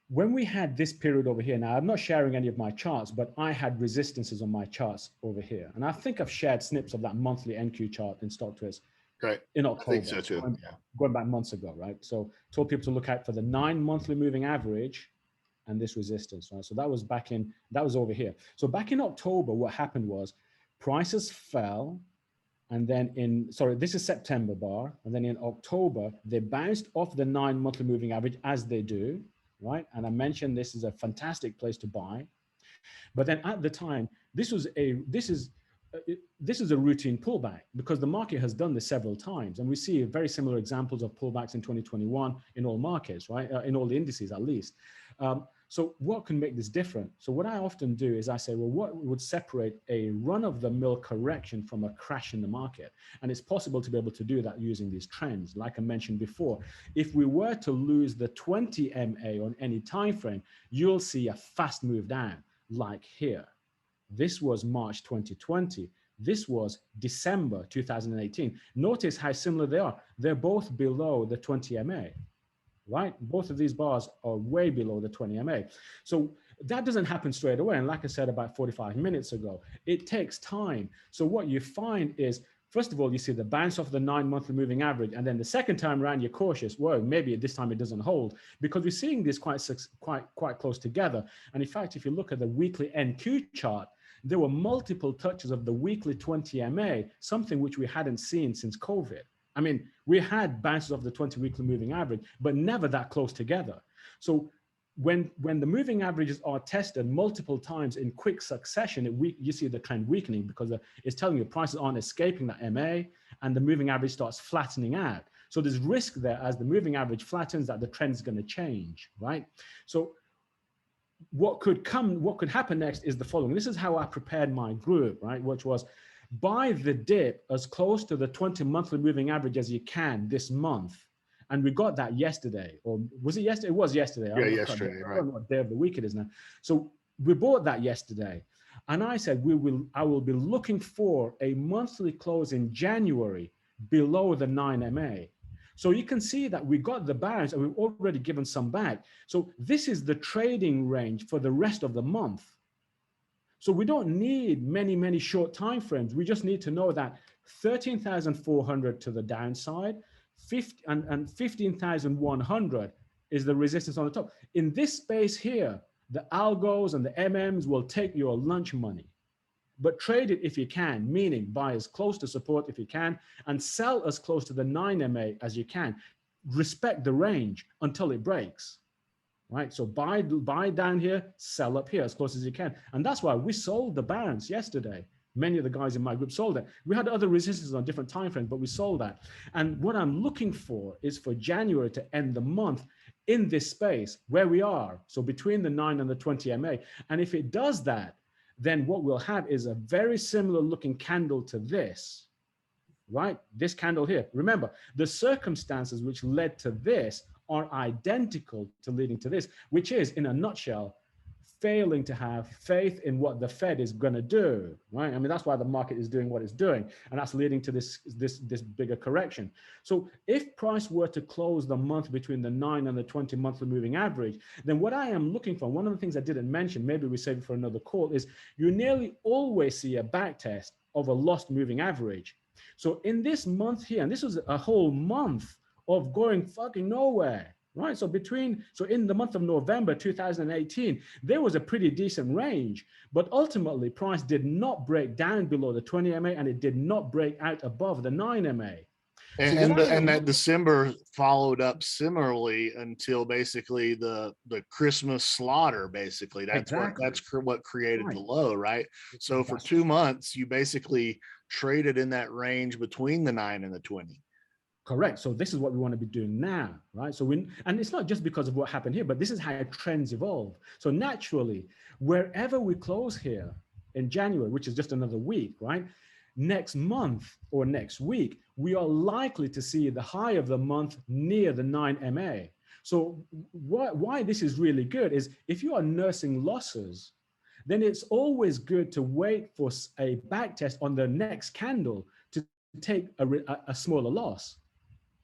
when we had this period over here, now I'm not sharing any of my charts, but I had resistances on my charts over here. And I think I've shared snips of that monthly NQ chart in StockTwist Right. in I think October, so too. Yeah. going back months ago, right? So told people to look out for the 9 monthly moving average and this resistance, right? So that was over here. So back in October, what happened was prices fell. And then this is September bar. And then in October, they bounced off the 9 monthly moving average as they do, right? And I mentioned this is a fantastic place to buy. But then at the time, this is a routine pullback because the market has done this several times. And we see very similar examples of pullbacks in 2021 in all markets, right? In all the indices, at least. So what can make this different? So what I often do is I say, well, what would separate a run-of-the-mill correction from a crash in the market? And it's possible to be able to do that using these trends. Like I mentioned before, if we were to lose the 20 MA on any time frame, you'll see a fast move down, like here. This was March 2020. This was December 2018. Notice how similar they are. They're both below the 20 MA. Right? Both of these bars are way below the 20 MA. So that doesn't happen straight away. And like I said about 45 minutes ago, it takes time. So what you find is, first of all, you see the bounce off the 9 monthly moving average. And then the second time around, you're cautious. Whoa, maybe this time it doesn't hold, because we're seeing this quite close together. And in fact, if you look at the weekly NQ chart, there were multiple touches of the weekly 20 MA, something which we hadn't seen since COVID. I mean, we had bounces of the 20 weekly moving average, but never that close together. So when the moving averages are tested multiple times in quick succession, you see the trend weakening because it's telling you prices aren't escaping that MA and the moving average starts flattening out. So there's risk there as the moving average flattens that the trend is going to change, right? So what could happen next is the following. This is how I prepared my group, right? Which was buy the dip as close to the 20 monthly moving average as you can this month. And we got that yesterday, or was it yesterday? It was yesterday. Yeah, I yesterday, don't right. know what day of the week it is now. So we bought that yesterday. And I said, I will be looking for a monthly close in January below the 9MA. So you can see that we got the bounce and we've already given some back. So this is the trading range for the rest of the month. So we don't need many, many short time frames. We just need to know that 13,400 to the downside, 15,100 is the resistance on the top. In this space here, the algos and the MMs will take your lunch money. But trade it if you can, meaning buy as close to support if you can, and sell as close to the 9MA as you can. Respect the range until it breaks, right? So buy down here, sell up here as close as you can. And that's why we sold the bounce yesterday. Many of the guys in my group sold it. We had other resistances on different time frames, but we sold that. And what I'm looking for is for January to end the month in this space where we are. So between the 9 and the 20MA. And if it does that, then what we'll have is a very similar looking candle to this, right? This candle here. Remember, the circumstances which led to this are identical to leading to this, which is, in a nutshell, failing to have faith in what the Fed is going to do, right? I mean, that's why the market is doing what it's doing, and that's leading to this bigger correction. So if price were to close the month between the 9 and the 20 monthly moving average, then what I am looking for, one of the things I didn't mention, maybe we save it for another call, is you nearly always see a back test of a lost moving average. So in this month here, and this was a whole month of going fucking nowhere, right? So in the month of November 2018, there was a pretty decent range, but ultimately price did not break down below the 20MA and it did not break out above the 9MA. So And that December followed up similarly until basically the Christmas slaughter. Basically, that's what created the low, right? So for 2 months, you basically traded in that range between the 9 and the 20. Correct. So this is what we want to be doing now, right? So and it's not just because of what happened here, but this is how trends evolve. So naturally, wherever we close here in January, which is just another week, right? Next month or next week, we are likely to see the high of the month near the 9MA. So why this is really good is if you are nursing losses, then it's always good to wait for a back test on the next candle to take a smaller loss,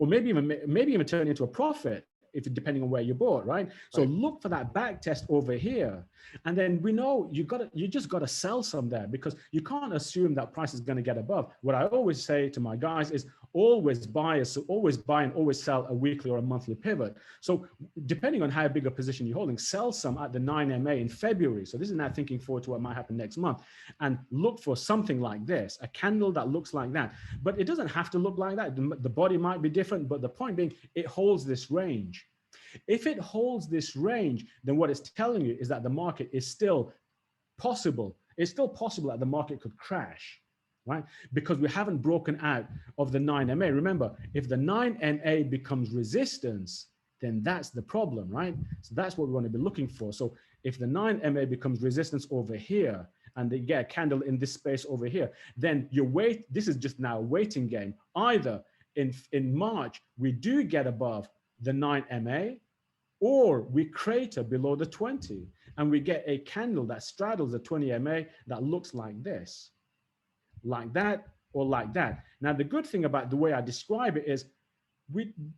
or maybe even turn into a profit if depending on where you bought, right? So look for that back test over here, and then we know you just got to sell some there, because you can't assume that price is going to get above. What I always say to my guys is always buy and always sell a weekly or a monthly pivot. So depending on how big a position you're holding, sell some at the 9MA in February. So this is now thinking forward to what might happen next month, and look for something like this, a candle that looks like that. But it doesn't have to look like that. The body might be different, but the point being, it holds this range. If it holds this range, then what it's telling you is that the market is still possible. It's still possible that the market could crash, right? Because we haven't broken out of the 9MA. Remember, if the 9MA becomes resistance, then that's the problem, right? So that's what we want to be looking for. So if the 9MA becomes resistance over here, and they get a candle in this space over here, then this is just now a waiting game. Either in March, we do get above the 9MA, or we crater below the 20 and we get a candle that straddles the 20MA that looks like this, like that, or like that. Now, the good thing about the way I describe it is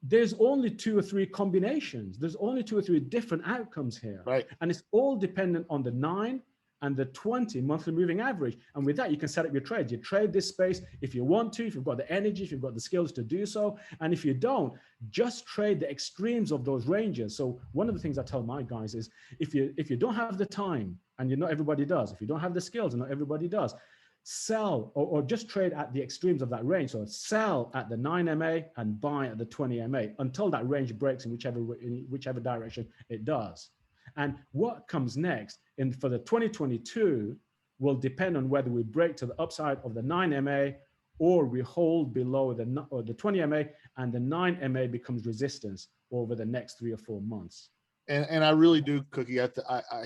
there's only 2 or 3 combinations. There's only 2 or 3 different outcomes here. Right. And it's all dependent on the 9 and the 20 monthly moving average. And with that, you can set up your trades. You trade this space if you want to, if you've got the energy, if you've got the skills to do so. And if you don't, just trade the extremes of those ranges. So one of the things I tell my guys is if you don't have the time, and not everybody does, if you don't have the skills, and not everybody does, sell or just trade at the extremes of that range. So sell at the 9MA and buy at the 20MA until that range breaks in whichever direction it does. And what comes next for the 2022 will depend on whether we break to the upside of the 9MA or we hold below the 20 MA, and the 9 MA becomes resistance over the next 3 or 4 months. And I really do, Cookie. I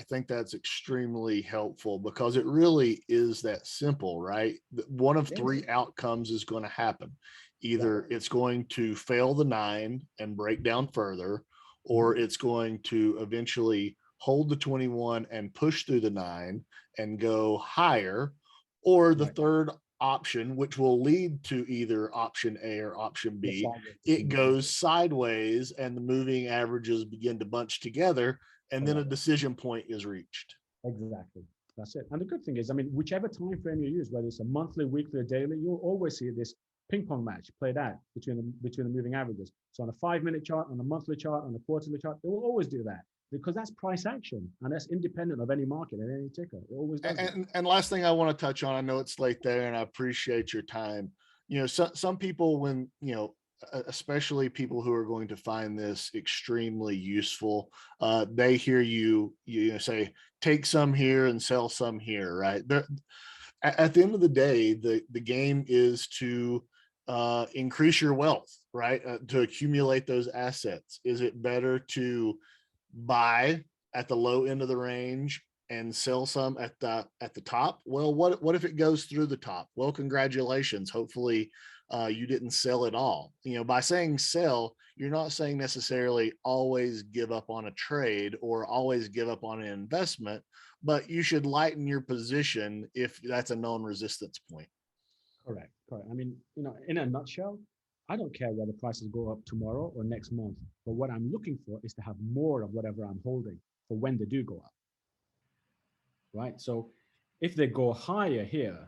think that's extremely helpful because it really is that simple, right? One of Yes. three outcomes is going to happen. Yeah. Either it's going to fail the nine and break down further, or it's going to eventually hold the 21 and push through the nine and go higher, or the Right. third option, which will lead to either option A or option The B, sideways it distribution. goes sideways and the moving averages begin to bunch together, and then a Correct. decision point is reached. Exactly. That's it. And the good thing is, I mean, whichever time frame you use, whether it's a monthly, weekly, or daily, you'll always see this ping pong match played out between the moving averages. So on a 5 minute chart, on a monthly chart, on a quarterly chart, it will always do that because that's price action and that's independent of any market and any ticker. It always does that. And last thing I want to touch on, I know it's late there, and I appreciate your time. Some people, when especially people who are going to find this extremely useful, they hear you say take some here and sell some here, right? At the end of the day, the game is to increase your wealth, right? To accumulate those assets. Is it better to buy at the low end of the range and sell some at the top? Well, what if it goes through the top? Well, congratulations. Hopefully, you didn't sell it all. By saying sell, you're not saying necessarily always give up on a trade or always give up on an investment, but you should lighten your position if that's a known resistance point. Correct. Correct. I mean, in a nutshell, I don't care whether prices go up tomorrow or next month, but what I'm looking for is to have more of whatever I'm holding for when they do go up, right? So if they go higher here,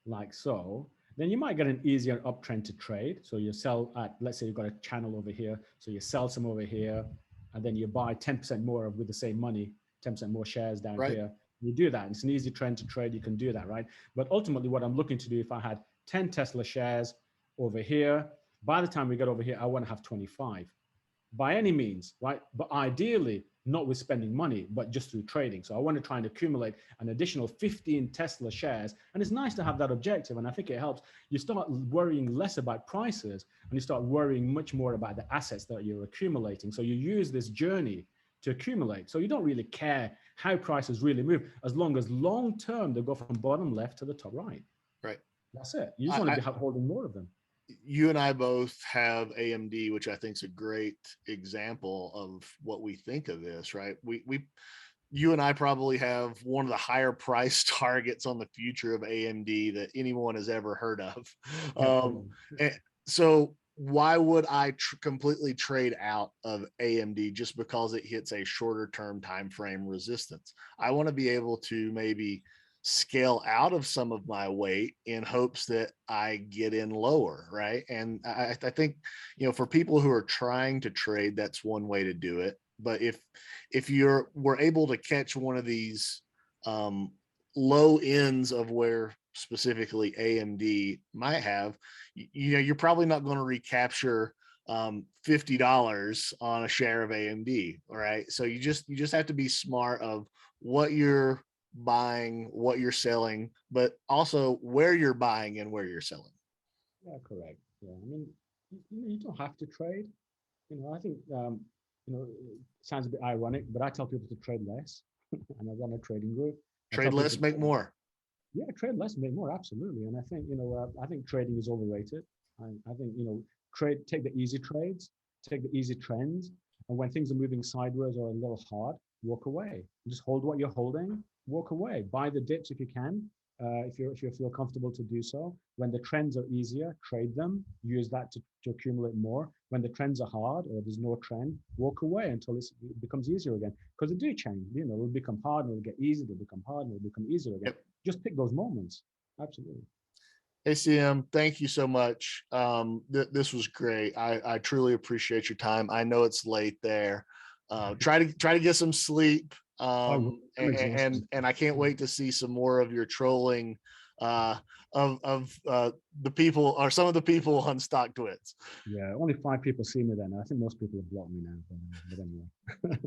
like so, then you might get an easier uptrend to trade. So you sell at, let's say you've got a channel over here, so you sell some over here, and then you buy 10% more with the same money, 10% more shares down Right. here. You do that. It's an easy trend to trade. You can do that, right? But ultimately, what I'm looking to do, if I had 10 Tesla shares over here, by the time we get over here, I want to have 25 by any means, right? But ideally, not with spending money, but just through trading. So I want to try and accumulate an additional 15 Tesla shares. And it's nice to have that objective. And I think it helps. You start worrying less about prices and you start worrying much more about the assets that you're accumulating. So you use this journey to accumulate. So you don't really care how prices really move, as long as long term they go from bottom left to the top right. Right. That's it. You just want I, to be holding more of them. you and I both have AMD, which I think is a great example of what we think of this, right? You and I probably have one of the higher price targets on the future of AMD that anyone has ever heard of. Absolutely. And so why would I completely trade out of AMD just because it hits a shorter term time frame resistance? I want to be able to maybe scale out of some of my weight in hopes that I get in lower, right? And I think, for people who are trying to trade, that's one way to do it. But if you're were able to catch one of these um, low ends of where specifically AMD might have, you're probably not going to recapture $50 on a share of AMD. All right. So you just have to be smart of what you're buying, what you're selling, but also where you're buying and where you're selling. Yeah, correct. Yeah, I mean, you don't have to trade. I think it sounds a bit ironic, but I tell people to trade less, and I run a trading group. I Trade tell people, less, make more. yeah, trade less, make more, absolutely. And I think I think trading is overrated. I think take the easy trades, take the easy trends, and when things are moving sideways or a little hard, walk away. Just hold what you're holding, walk away. Buy the dips if you can, if you feel comfortable to do so. When the trends are easier, trade them. Use that to accumulate more. When the trends are hard or there's no trend, walk away until it becomes easier again. Because they do change. It'll become hard and it'll get easy. It'll become hard and it'll become easier again. Yep. Just pick those moments. Absolutely. ACM, thank you so much. This was great. I truly appreciate your time. I know it's late there. Try to get some sleep. I'm exhausted. And I can't wait to see some more of your trolling of the people or some of the people on Stock Twits. Yeah, only 5 people see me then. I think most people have blocked me now. But anyway.